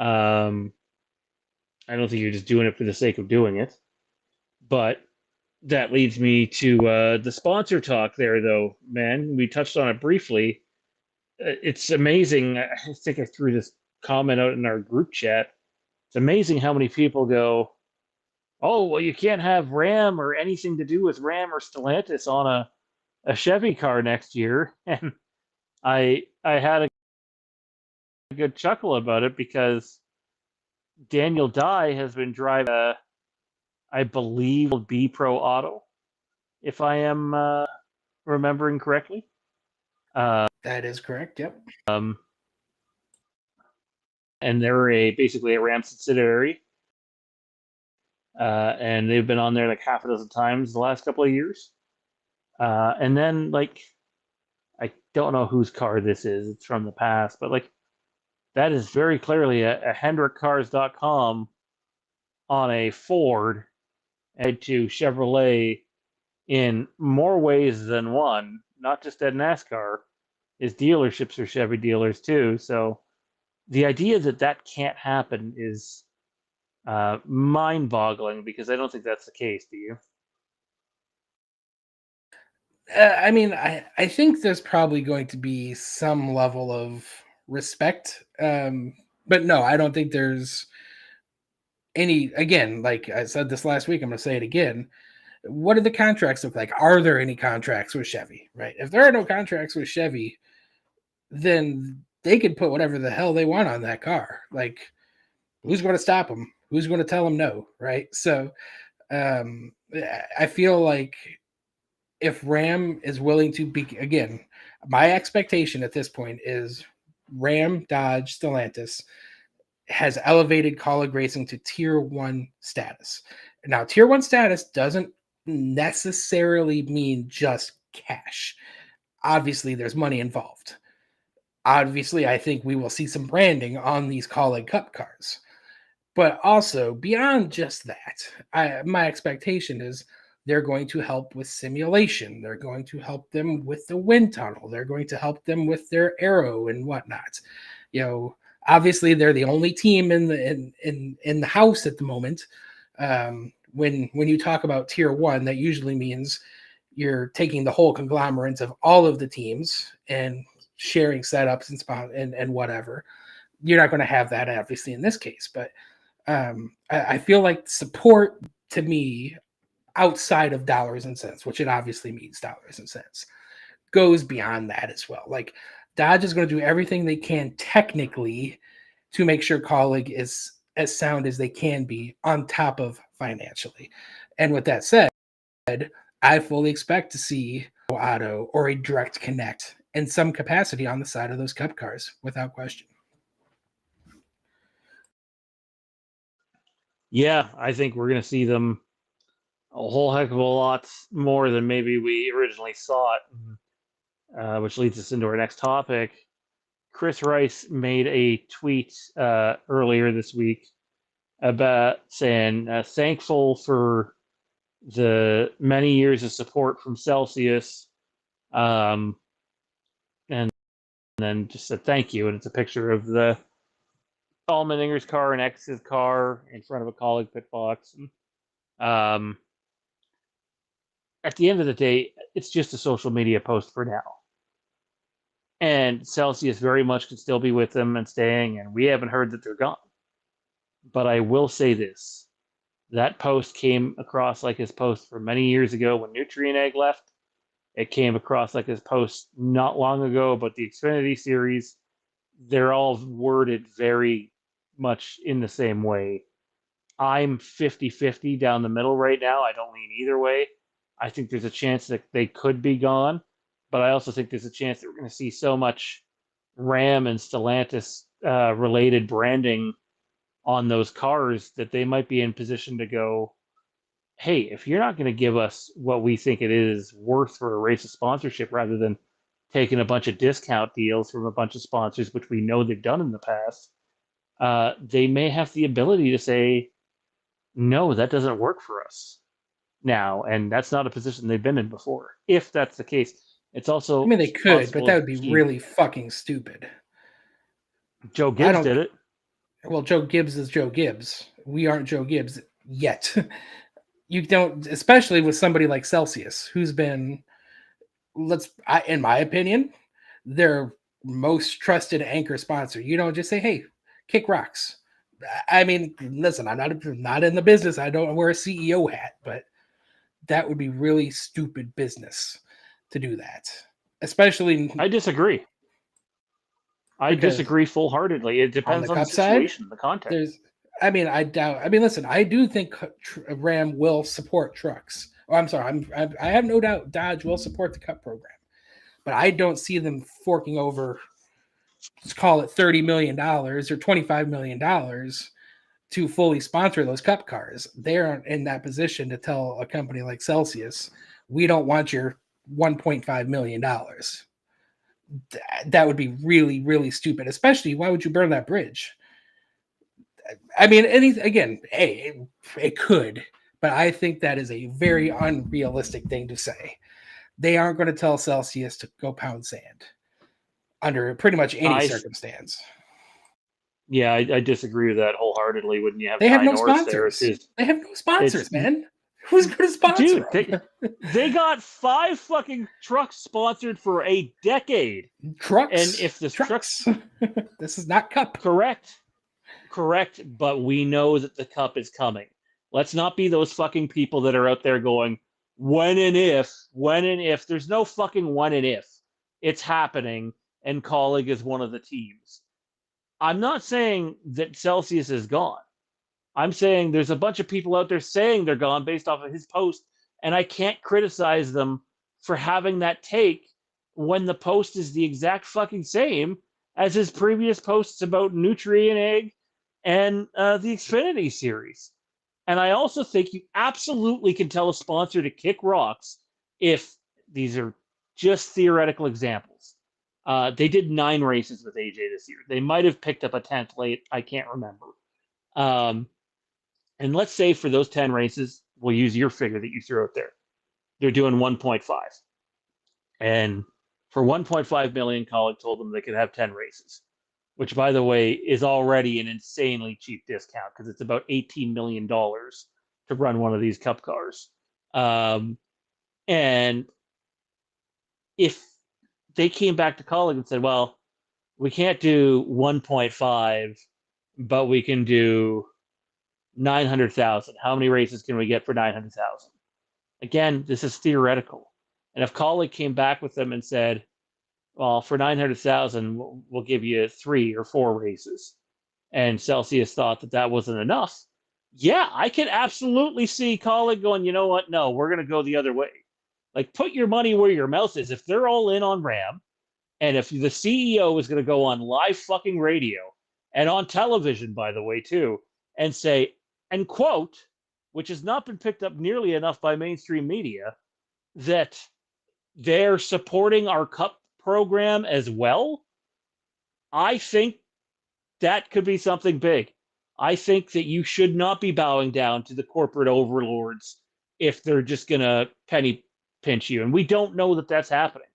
I don't think you're just doing it for the sake of doing it. But that leads me to the sponsor talk there, though, man. We touched on it briefly. It's amazing. I think I threw this comment out in our group chat. It's amazing how many people go, oh, well, you can't have Ram or anything to do with Ram or Stellantis on a Chevy car next year. And I had a good chuckle about it because Daniel Dye has been driving I believe, B Pro Auto, if I am remembering correctly. That is correct. Yep. And they're basically a Ram subsidiary, and they've been on there half a dozen times the last couple of years. And then I don't know whose car this is; it's from the past, but that is very clearly a HendrickCars.com on a Ford and to Chevrolet in more ways than one, not just at NASCAR. His dealerships are Chevy dealers too. So the idea that can't happen is mind-boggling, because I don't think that's the case. Do you? I mean, I think there's probably going to be some level of respect. But no, I don't think there's any, again, like I said this last week, I'm going to say it again. What do the contracts look like? Are there any contracts with Chevy, right? If there are no contracts with Chevy, then they could put whatever the hell they want on that car. Who's going to stop them? Who's going to tell them no, right? So I feel like if Ram is willing to be, again, My expectation at this point is Ram, Dodge, Stellantis has elevated Kaulig Racing to tier 1 status. Now, tier 1 status doesn't necessarily mean just cash. Obviously, there's money involved. Obviously, I think we will see some branding on these Kaulig Cup cars. But also, beyond just that, my expectation is they're going to help with simulation. They're going to help them with the wind tunnel. They're going to help them with their aero and whatnot. You know, obviously, they're the only team in the house at the moment. When you talk about tier 1, that usually means you're taking the whole conglomerate of all of the teams and sharing setups and spot and whatever. You're not going to have that obviously in this case, but I feel like support to me outside of dollars and cents, which it obviously means dollars and cents, goes beyond that as well. Like Dodge is going to do everything they can technically to make sure Kaulig is as sound as they can be on top of financially. And with that said, I fully expect to see auto or a direct connect in some capacity on the side of those cup cars without question. Yeah, I think we're going to see them a whole heck of a lot more than maybe we originally thought, which leads us into our next topic. Chris Rice made a tweet earlier this week about saying thankful for the many years of support from Celsius, and then just said thank you. And it's a picture of the Allmendinger's car and X's car in front of a Kaulig pit box. And, at the end of the day, it's just a social media post for now. And Celsius very much could still be with them and staying, and we haven't heard that they're gone. But I will say this. That post came across like his post from many years ago when Nutrien Egg left. It came across like his post not long ago about the Xfinity series. They're all worded very much in the same way. I'm 50-50 down the middle right now. I don't lean either way. I think there's a chance that they could be gone, but I also think there's a chance that we're going to see so much Ram and Stellantis related branding on those cars that they might be in position to go, hey, if you're not going to give us what we think it is worth for a race of sponsorship rather than taking a bunch of discount deals from a bunch of sponsors, which we know they've done in the past, they may have the ability to say, no, that doesn't work for us now. And that's not a position they've been in before. If that's the case, it's also... I mean, they could, but that would be really fucking stupid. Joe Gibbs did it. Well, Joe Gibbs is Joe Gibbs. We aren't Joe Gibbs yet. You don't, especially with somebody like Celsius, who's been, in my opinion, their most trusted anchor sponsor. You don't just say, hey, kick rocks. I mean, listen, I'm not in the business. I don't wear a CEO hat, but that would be really stupid business to do that. Especially, I disagree. I disagree full-heartedly. It depends on the situation, the context. Listen, I do think Ram will support trucks. Oh, I'm sorry. I have no doubt Dodge will support the Cup program, but I don't see them forking over, let's call it $30 million or $25 million to fully sponsor those Cup cars. They aren't in that position to tell a company like Celsius, we don't want your $1.5 million. That would be really, really stupid. Especially, why would you burn that bridge? I mean, it could, but I think that is a very unrealistic thing to say. They aren't going to tell Celsius to go pound sand under pretty much any circumstance. Yeah, I disagree with that wholeheartedly. When you have they have no sponsors. They have no sponsors, man. Who's going to sponsor? Dude, they got 5 fucking trucks sponsored for a decade. Trucks, and if the trucks, this is not Cup. Correct, but we know that the Cup is coming. Let's not be those fucking people that are out there going, when and if. There's no fucking when and if. It's happening, and Kaulig is one of the teams. I'm not saying that Celsius is gone. I'm saying there's a bunch of people out there saying they're gone based off of his post, and I can't criticize them for having that take when the post is the exact fucking same as his previous posts about Nutrien Egg and the Xfinity series. And I also think you absolutely can tell a sponsor to kick rocks if these are just theoretical examples. They did 9 races with AJ this year. They might have picked up a 10th late. I can't remember. And let's say for those 10 races, we'll use your figure that you threw out there. They're doing 1.5. And for 1.5 million, Kaulig told them they could have 10 races, which, by the way, is already an insanely cheap discount because it's about $18 million to run one of these Cup cars. And if they came back to Kaulig and said, well, we can't do 1.5, but we can do 900,000. How many races can we get for 900,000? Again, this is theoretical. And if Kaulig came back with them and said, well, for 900,000, we'll give you 3 or 4 races, and Celsius thought that that wasn't enough, yeah, I can absolutely see Kaulig going, you know what? No, we're going to go the other way. Like, put your money where your mouth is. If they're all in on RAM, and if the CEO is going to go on live fucking radio and on television, by the way, too, and say, and quote, which has not been picked up nearly enough by mainstream media, that they're supporting our Cup program as well, I think that could be something big. I think that you should not be bowing down to the corporate overlords if they're just going to penny pinch you. And we don't know that that's happening.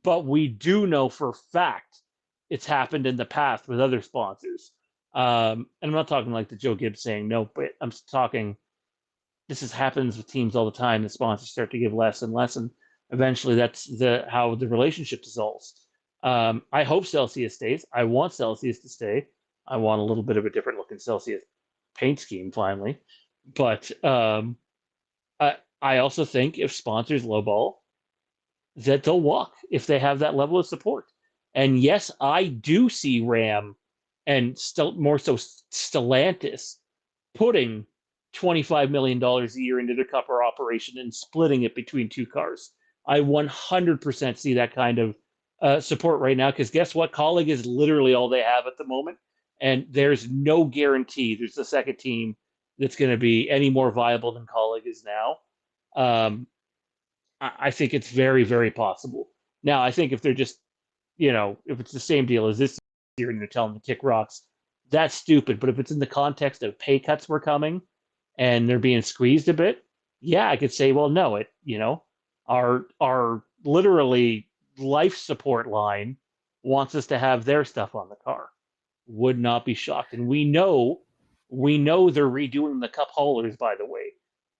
But we do know for a fact it's happened in the past with other sponsors. And I'm not talking like the Joe Gibbs saying no, but I'm talking this happens with teams all the time. The sponsors start to give less and less, and eventually that's how the relationship dissolves. I hope Celsius stays. I want Celsius to stay. I want a little bit of a different looking Celsius paint scheme finally. But I also think if sponsors lowball, that they'll walk if they have that level of support. And yes, I do see RAM and still more so Stellantis putting $25 million a year into their Cupper operation and splitting it between 2 cars. I 100% see that kind of support right now, because guess what? Kaulig is literally all they have at the moment, and there's no guarantee there's a second team that's going to be any more viable than Kaulig is now. I think it's very, very possible. Now, I think if they're just, if it's the same deal as this year and you're telling them to kick rocks, that's stupid. But if it's in the context of pay cuts were coming and they're being squeezed a bit, yeah, I could say, well, no, our literally life support line wants us to have their stuff on the car. Would not be shocked. And we know they're redoing the Cup haulers, by the way.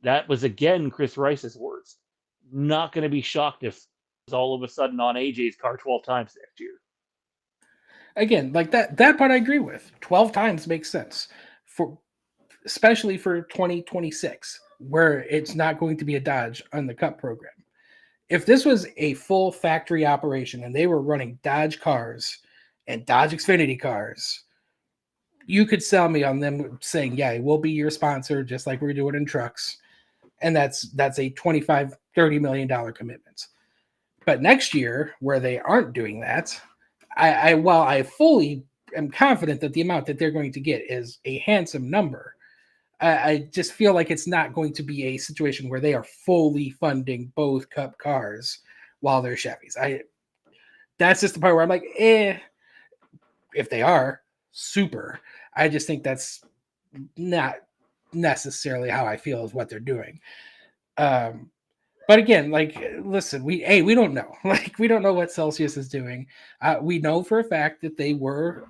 That was, again, Chris Rice's words. Not going to be shocked if it's all of a sudden on AJ's car 12 times next year. Again, like that part I agree with. 12 times makes sense, especially for 2026, where it's not going to be a Dodge on the Cup program. If this was a full factory operation and they were running Dodge cars and Dodge Xfinity cars, you could sell me on them saying, yeah, we'll be your sponsor just like we're doing in trucks. And that's a $25, $30 million commitment. But next year, where they aren't doing that, while I fully am confident that the amount that they're going to get is a handsome number, I just feel like it's not going to be a situation where they are fully funding both Cup cars while they're Chevys. That's just the part where I'm like, if they are, super. I just think that's not necessarily how I feel is what they're doing. But again, like, listen, we don't know. Like, we don't know what Celsius is doing. We know for a fact that they were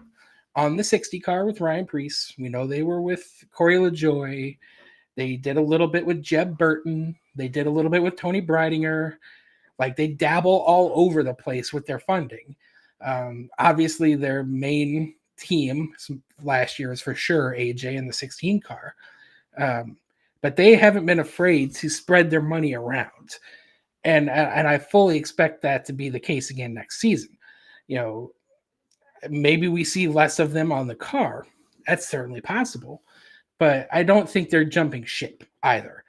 on the 60 car with Ryan Preece. We know they were with Corey LaJoie. They did a little bit with Jeb Burton. They did a little bit with Tony Breidinger. Like, they dabble all over the place with their funding. Obviously, their main team last year is for sure AJ in the 16 car. But they haven't been afraid to spread their money around. And I fully expect that to be the case again next season. Maybe we see less of them on the car. That's certainly possible. But I don't think they're jumping ship either,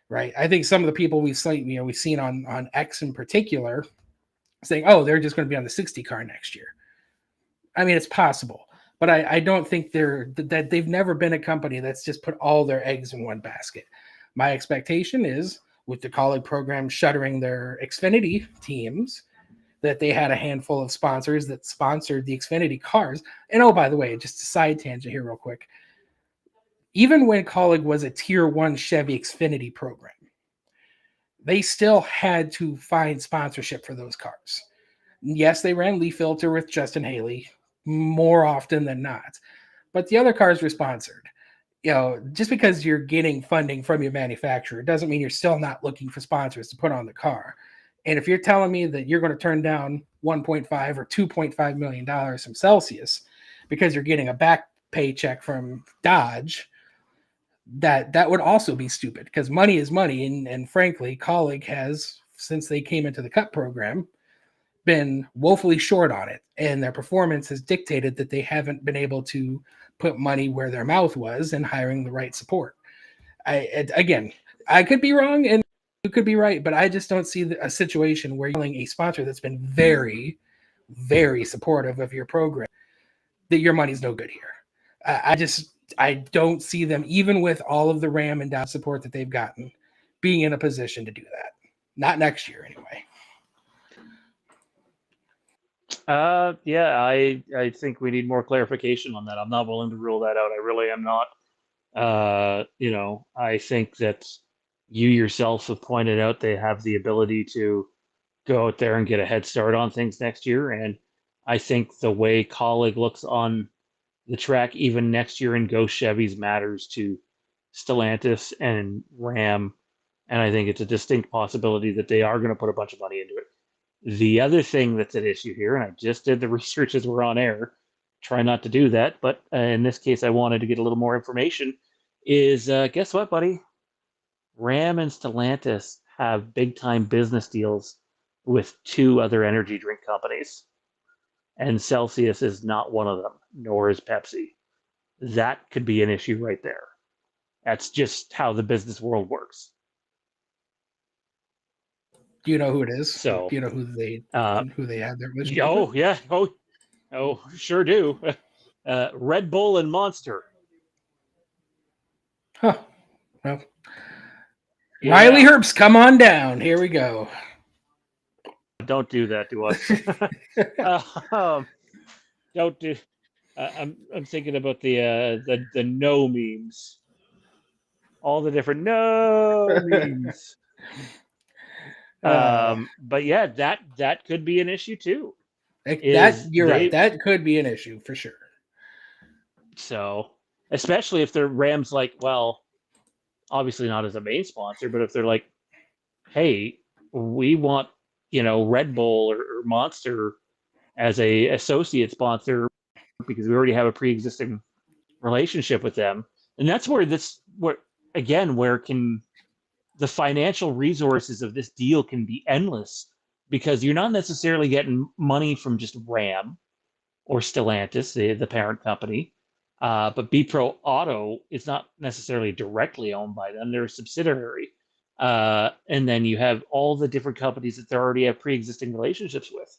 right? I think some of the people we've seen on X in particular, saying, oh, they're just going to be on the 60 car next year. I mean, it's possible, but I don't think that they've never been a company that's just put all their eggs in one basket. My expectation is with the Kaulig program shuttering their Xfinity teams, that they had a handful of sponsors that sponsored the Xfinity cars. And oh, by the way, just a side tangent here real quick. Even when Kaulig was a tier 1 Chevy Xfinity program, they still had to find sponsorship for those cars. Yes, they ran leaf filter with Justin Haley more often than not, but the other cars were sponsored. Just because you're getting funding from your manufacturer doesn't mean you're still not looking for sponsors to put on the car. And if you're telling me that you're going to turn down $1.5 or $2.5 million from Celsius because you're getting a back paycheck from Dodge, that would also be stupid, because money is money. And frankly, Kaulig has, since they came into the Cup program, been woefully short on it. And their performance has dictated that they haven't been able to put money where their mouth was and hiring the right support. I could be wrong and you could be right, but I just don't see a situation where you're telling a sponsor that's been very, very supportive of your program that your money's no good here. I don't see them, even with all of the RAM and Dodge support that they've gotten, being in a position to do that. Not next year, anyway. Yeah, I think we need more clarification on that. I'm not willing to rule that out. I really am not. I think that you yourself have pointed out they have the ability to go out there and get a head start on things next year. And I think the way Kaulig looks on the track, even next year in Ghost Chevys, matters to Stellantis and Ram. And I think it's a distinct possibility that they are going to put a bunch of money into it. The other thing that's at issue here, and I just did the research as we're on air, try not to do that, but in this case, I wanted to get a little more information, is guess what, buddy? Ram and Stellantis have big-time business deals with 2 other energy drink companies, and Celsius is not one of them, nor is Pepsi. That could be an issue right there. That's just how the business world works. Do you know who it is? So, do you know who they have their relationship oh, with? yeah. Oh, sure do. Red Bull and Monster. Huh. Well, Yeah. Riley Herbst, come on down. Here we go. Don't do that to us. Don't do. I'm thinking about the no memes. All the different no memes. But yeah, that could be an issue too. You're right. That could be an issue for sure. So, especially if they're Rams, like, well, obviously not as a main sponsor, but if they're like, hey, we want, Red Bull or Monster as a associate sponsor because we already have a pre-existing relationship with them, and that's where can the financial resources of this deal can be endless, because you're not necessarily getting money from just Ram or Stellantis, the parent company, but B-Pro Auto is not necessarily directly owned by them. They're a subsidiary. And then you have all the different companies that they already have pre-existing relationships with,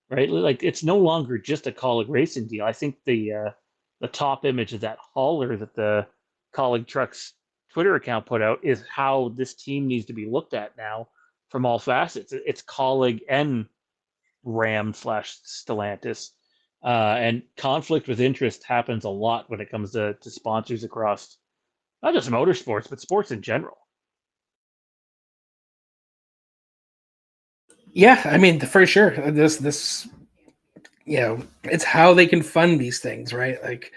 right? Like, it's no longer just a Kaulig Racing deal. I think the top image of that hauler that the Kaulig Trucks Twitter account put out is how this team needs to be looked at now from all facets. It's Kaulig and Ram / Stellantis. And conflict with interest happens a lot when it comes to sponsors across not just motorsports, but sports in general. Yeah, I mean, for sure. This, it's how they can fund these things, right? Like,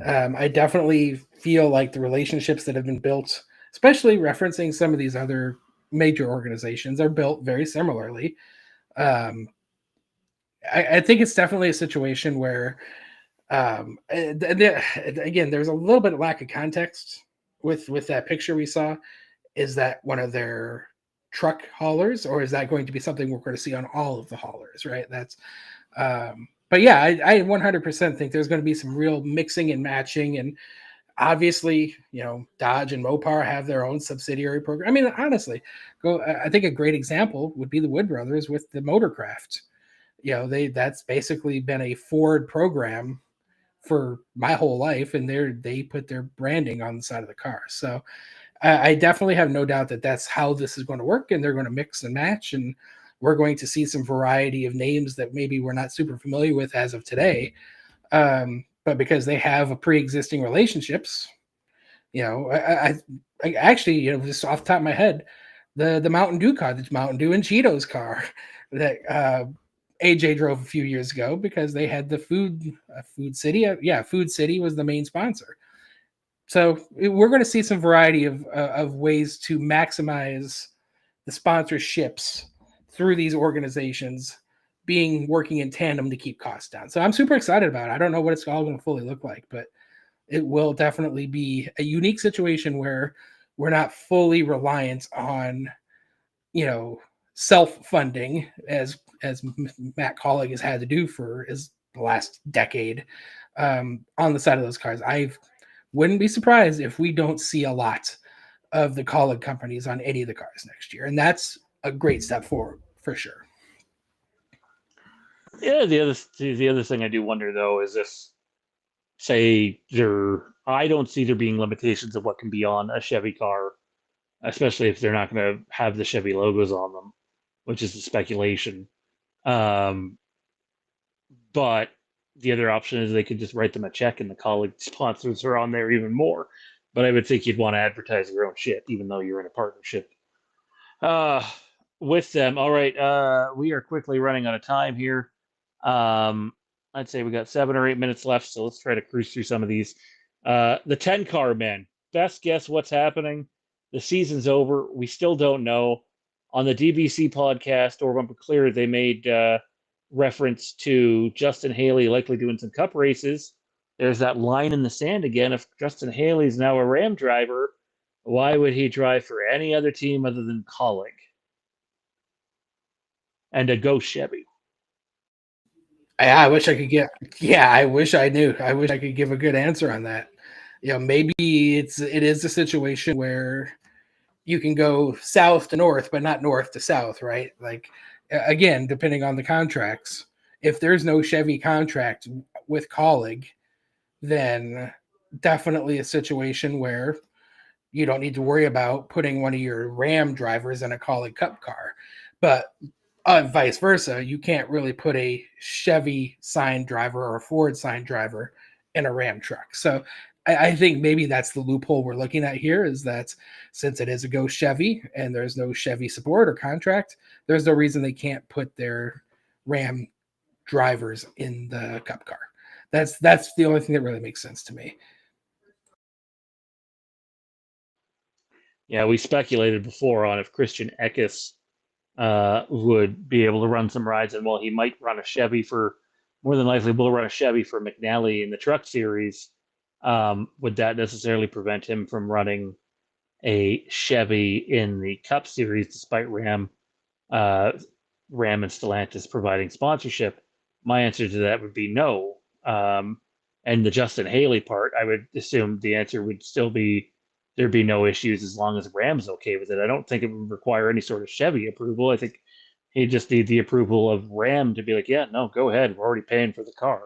I definitely feel like the relationships that have been built, especially referencing some of these other major organizations, are built very similarly. I think it's definitely a situation where, again, there's a little bit of lack of context with that picture we saw. Is that one of their truck haulers, or is that going to be something we're going to see on all of the haulers, right? That's but yeah, I 100% think there's going to be some real mixing and matching. And obviously, Dodge and Mopar have their own subsidiary program. I mean, honestly, I think a great example would be the Wood Brothers with the Motorcraft that's basically been a Ford program for my whole life, and they put their branding on the side of the car. So I definitely have no doubt that that's how this is going to work, and they're going to mix and match, and we're going to see some variety of names that maybe we're not super familiar with as of today. But because they have a pre-existing relationships, I actually, just off the top of my head, the Mountain Dew car, the Mountain Dew and Cheetos car that AJ drove a few years ago, because they had the Food City. Food City was the main sponsor. So we're going to see some variety of ways to maximize the sponsorships through these organizations working in tandem to keep costs down. So I'm super excited about it. I don't know what it's all going to fully look like, but it will definitely be a unique situation where we're not fully reliant on, self-funding as Matt Kaulig has had to do for his last decade on the side of those cars. I wouldn't be surprised if we don't see a lot of the Kaulig companies on any of the cars next year, and that's a great step forward for sure. Yeah, the other thing I do wonder though is if, say, I don't see there being limitations of what can be on a Chevy car, especially if they're not going to have the Chevy logos on them, which is the speculation. But the other option is they could just write them a check and the Kaulig sponsors are on there even more. But I would think you'd want to advertise your own shit, even though you're in a partnership with them. All right, we are quickly running out of time here. I'd say we got 7 or 8 minutes left, so let's try to cruise through some of these. The 10 car men. Best guess what's happening? The season's over. We still don't know. On the DBC podcast, or Bumper Clear, they made reference to Justin Haley likely doing some cup races. There's that line in the sand again. If Justin Haley's now a Ram driver, why would he drive for any other team other than Kaulig and a Ghost Chevy? I wish I could get. Yeah, I wish I knew. I wish I could give a good answer on that. Maybe it is a situation where you can go south to north, but not north to south, right? Like, again, depending on the contracts. If there's no Chevy contract with Kaulig, then definitely a situation where you don't need to worry about putting one of your Ram drivers in a Kaulig Cup car. But vice versa, you can't really put a Chevy signed driver or a Ford signed driver in a Ram truck. So I think maybe that's the loophole we're looking at here, is that since it is a Ghost Chevy and there's no Chevy support or contract, there's no reason they can't put their Ram drivers in the Cup car. That's the only thing that really makes sense to me. Yeah, we speculated before on if Christian Eckes would be able to run some rides, and he might run a Chevy more than likely will run a Chevy for McNally in the Truck Series. Would that necessarily prevent him from running a Chevy in the Cup Series, despite Ram and Stellantis providing sponsorship? My answer to that would be no. And the Justin Haley part, I would assume the answer would still be there'd be no issues as long as Ram's okay with it. I don't think it would require any sort of Chevy approval. I think he'd just need the approval of Ram to be like, yeah, no, go ahead. We're already paying for the car.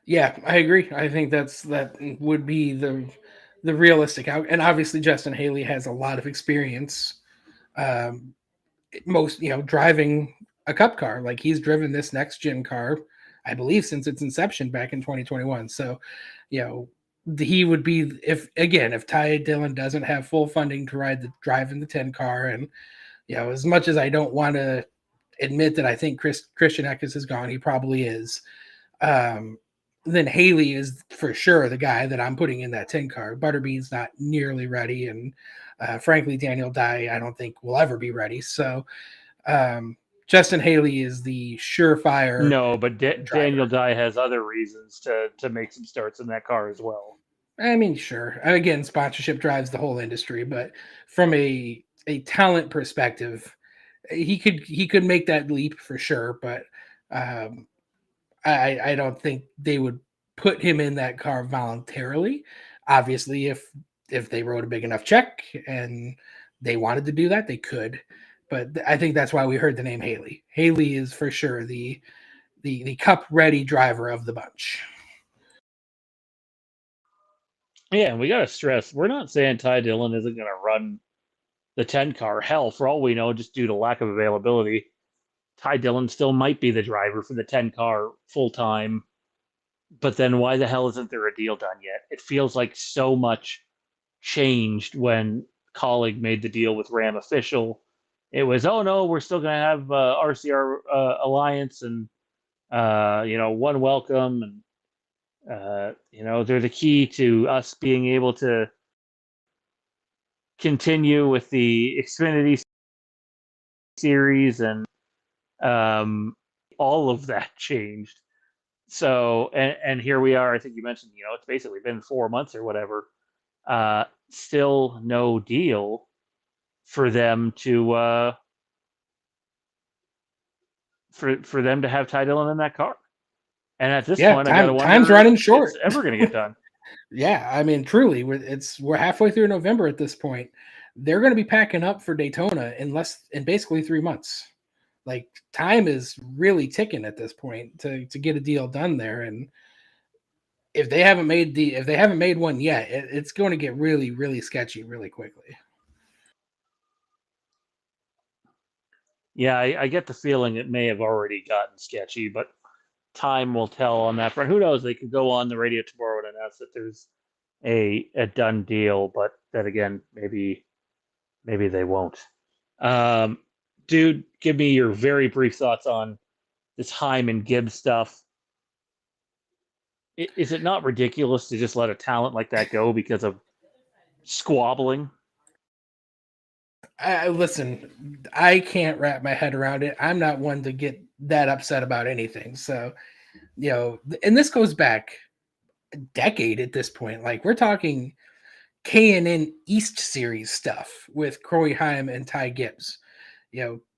Yeah, I agree. I think that would be the realistic out. And obviously Justin Haley has a lot of experience, driving a Cup car. Like, he's driven this next gen car, I believe, since its inception back in 2021. So, he would be, if Ty Dillon doesn't have full funding to drive in the 10 car, and as much as I don't want to admit that I think Christian Eckes is gone, he probably is. Then Haley is for sure the guy that I'm putting in that 10 car. Butterbean's not nearly ready, and frankly, Daniel Dye I don't think will ever be ready. So Justin Haley is the surefire. No, but Daniel Dye has other reasons to make some starts in that car as well. I mean, sure. Again, sponsorship drives the whole industry, but from a talent perspective, he could make that leap for sure. But I don't think they would put him in that car voluntarily. Obviously, if they wrote a big enough check and they wanted to do that, they could. but I think that's why we heard the name Haley. Haley is for sure the cup ready driver of the bunch. Yeah, and we got to stress, we're not saying Ty Dillon isn't going to run the 10 car. Hell, for all we know, just due to lack of availability, Ty Dillon still might be the driver for the 10 car full time. But then why the hell isn't there a deal done yet? It feels like so much changed when Kaulig made the deal with Ram official. It was, oh no, we're still going to have RCR Alliance and, one welcome. And, they're the key to us being able to continue with the Xfinity series, and all of that changed. So, and here we are. I think you mentioned, it's basically been 4 months or whatever. Still no deal for them to for them to have Ty Dillon in that car. And at this point, I got to wonder, time's running short. It's ever going to get done. Yeah, I mean, truly, we're halfway through November at this point. They're going to be packing up for Daytona in basically 3 months. Like, time is really ticking at this point to get a deal done there. And if they haven't made one yet, it's going to get really, really sketchy really quickly. Yeah, I get the feeling it may have already gotten sketchy, but time will tell on that front. Who knows? They could go on the radio tomorrow and announce that there's a done deal, but then again, maybe they won't. Dude, give me your very brief thoughts on this Heim and Gibbs stuff. Is it not ridiculous to just let a talent like that go because of squabbling? Listen, I can't wrap my head around it. I'm not one to get that upset about anything. So, and this goes back a decade at this point. Like, we're talking K&N East Series stuff with Kaulig Heim and Ty Gibbs.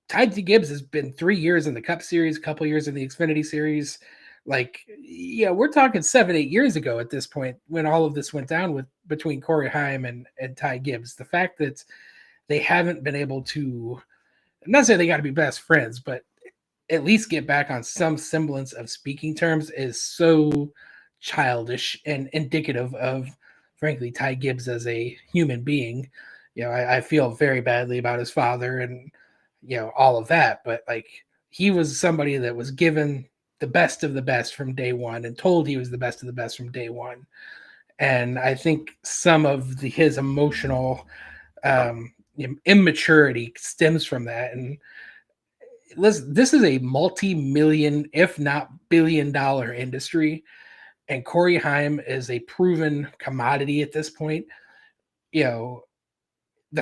Ty Gibbs has been 3 years in the Cup Series, a couple years in the Xfinity Series. Like, we're talking 7-8 years ago at this point when all of this went down between Kaulig Heim and Ty Gibbs. The fact that they haven't been able to, I'm not saying they got to be best friends, but at least get back on some semblance of speaking terms is so childish and indicative of, frankly, Ty Gibbs as a human being. I feel very badly about his father and, all of that, but like, he was somebody that was given the best of the best from day one and told he was the best of the best from day one. And I think some of his emotional immaturity stems from that. And listen, this is a multi-million, if not billion-dollar industry, and Kaulig Heim is a proven commodity at this point. The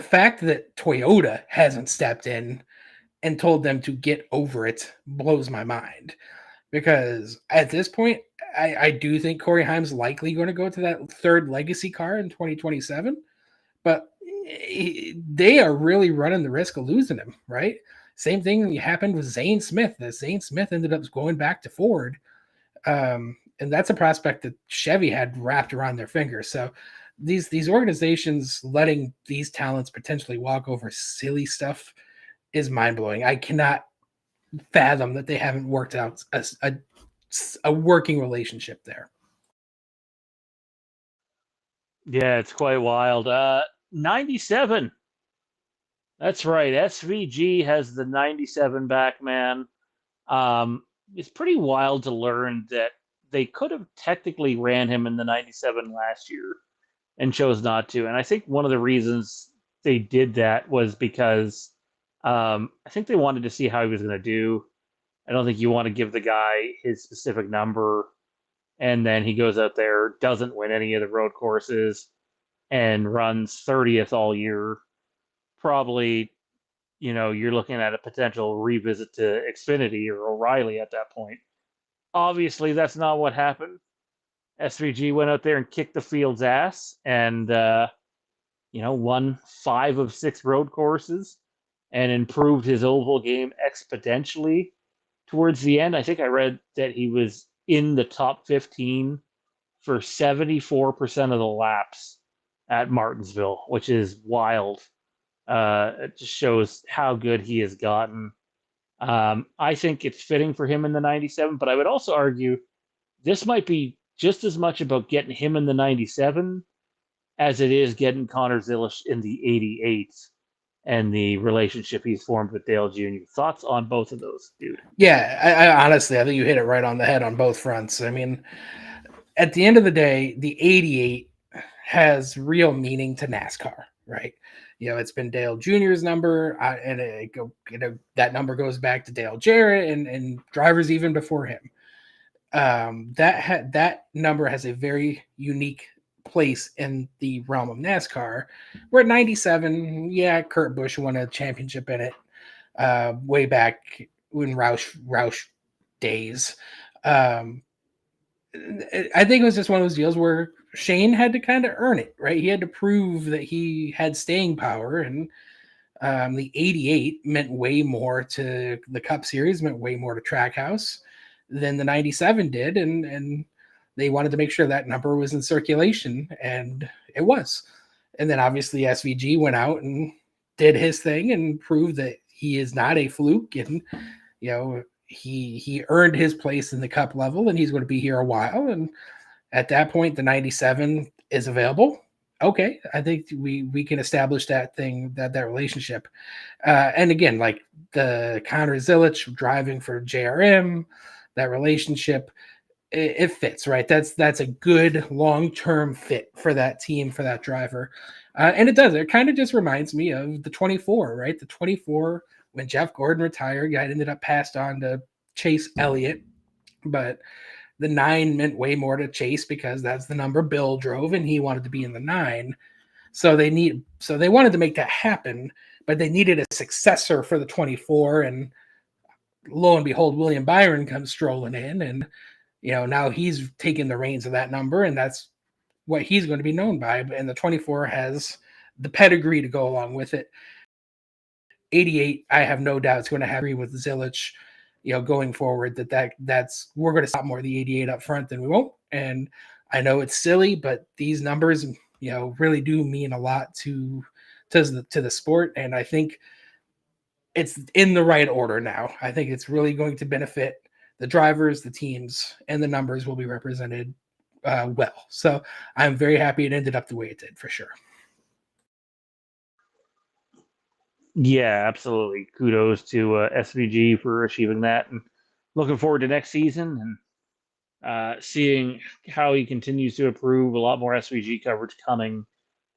fact that Toyota hasn't stepped in and told them to get over it blows my mind, because at this point, I do think Kaulig Heim's likely going to go to that third legacy car in 2027, but they are really running the risk of losing him, right? Same thing happened with Zane Smith. Zane Smith ended up going back to Ford, and that's a prospect that Chevy had wrapped around their fingers. So these organizations letting these talents potentially walk over silly stuff is mind-blowing. I cannot fathom that they haven't worked out a working relationship there. Yeah, it's quite wild. 97. That's right. SVG has the 97 back, man. It's pretty wild to learn that they could have technically ran him in the 97 last year and chose not to. And I think one of the reasons they did that was because I think they wanted to see how he was going to do. I don't think you want to give the guy his specific number and then he goes out there, doesn't win any of the road courses, and runs 30th all year. Probably, you're looking at a potential revisit to Xfinity or O'Reilly at that point. Obviously, that's not what happened. SVG went out there and kicked the field's ass and, won 5 of 6 road courses and improved his oval game exponentially towards the end. I think I read that he was in the top 15 for 74% of the laps at Martinsville, which is wild. It just shows how good he has gotten. I think it's fitting for him in the 97, but I would also argue this might be just as much about getting him in the 97 as it is getting Connor Zilisch in the 88 and the relationship he's formed with Dale Jr. Thoughts on both of those, dude? Yeah, I honestly, I think you hit it right on the head on both fronts. I mean, at the end of the day, the 88 has real meaning to NASCAR, right? It's been Dale Jr.'s number, and that number goes back to Dale Jarrett and drivers even before him. That number has a very unique place in the realm of NASCAR. We're at 97. Yeah, Kurt Busch won a championship in it way back in Roush days. I think it was just one of those deals where Shane had to kind of earn it, right? He had to prove that he had staying power, and the 88 meant way more to the Cup Series, meant way more to Trackhouse than the 97 did, and they wanted to make sure that number was in circulation, and it was. And then obviously SVG went out and did his thing and proved that he is not a fluke, and he earned his place in the Cup level, and he's going to be here a while. And at that point, the 97 is available. Okay, I think we can establish that relationship. And again, like the Connor Zilisch driving for JRM, that relationship, it fits, right? That's a good long-term fit for that team, for that driver. And it does. It kind of just reminds me of the 24, right? The 24, when Jeff Gordon retired, guy ended up passed on to Chase Elliott, but the 9 meant way more to Chase because that's the number Bill drove, and he wanted to be in the 9. So they wanted to make that happen, but they needed a successor for the 24. And lo and behold, William Byron comes strolling in, and now he's taking the reins of that number, and that's what he's going to be known by. And the 24 has the pedigree to go along with it. 88, I have no doubt, is going to have agree with Zilisch, going forward, that's we're going to stop more of the 88 up front than we won't. And I know it's silly, but these numbers, really do mean a lot to the sport. And I think it's in the right order now. I think it's really going to benefit the drivers, the teams, and the numbers will be represented well. So I'm very happy it ended up the way it did, for sure. Yeah, absolutely. Kudos to SVG for achieving that, and looking forward to next season and seeing how he continues to improve. A lot more SVG coverage coming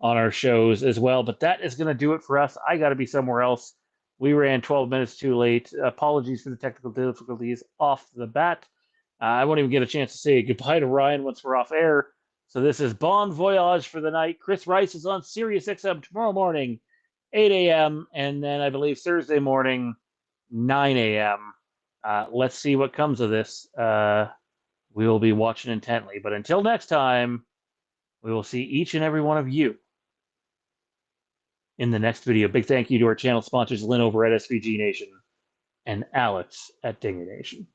on our shows as well. But that is going to do it for us. I got to be somewhere else. We ran 12 minutes too late. Apologies for the technical difficulties off the bat. I won't even get a chance to say goodbye to Ryan once we're off air. So this is Bon Voyage for the night. Chris Rice is on SiriusXM tomorrow morning, 8 a.m., and then I believe Thursday morning, 9 a.m. Let's see what comes of this. We will be watching intently. But until next time, we will see each and every one of you in the next video. Big thank you to our channel sponsors, Lynn over at SVGNation and Alex at Dingernation.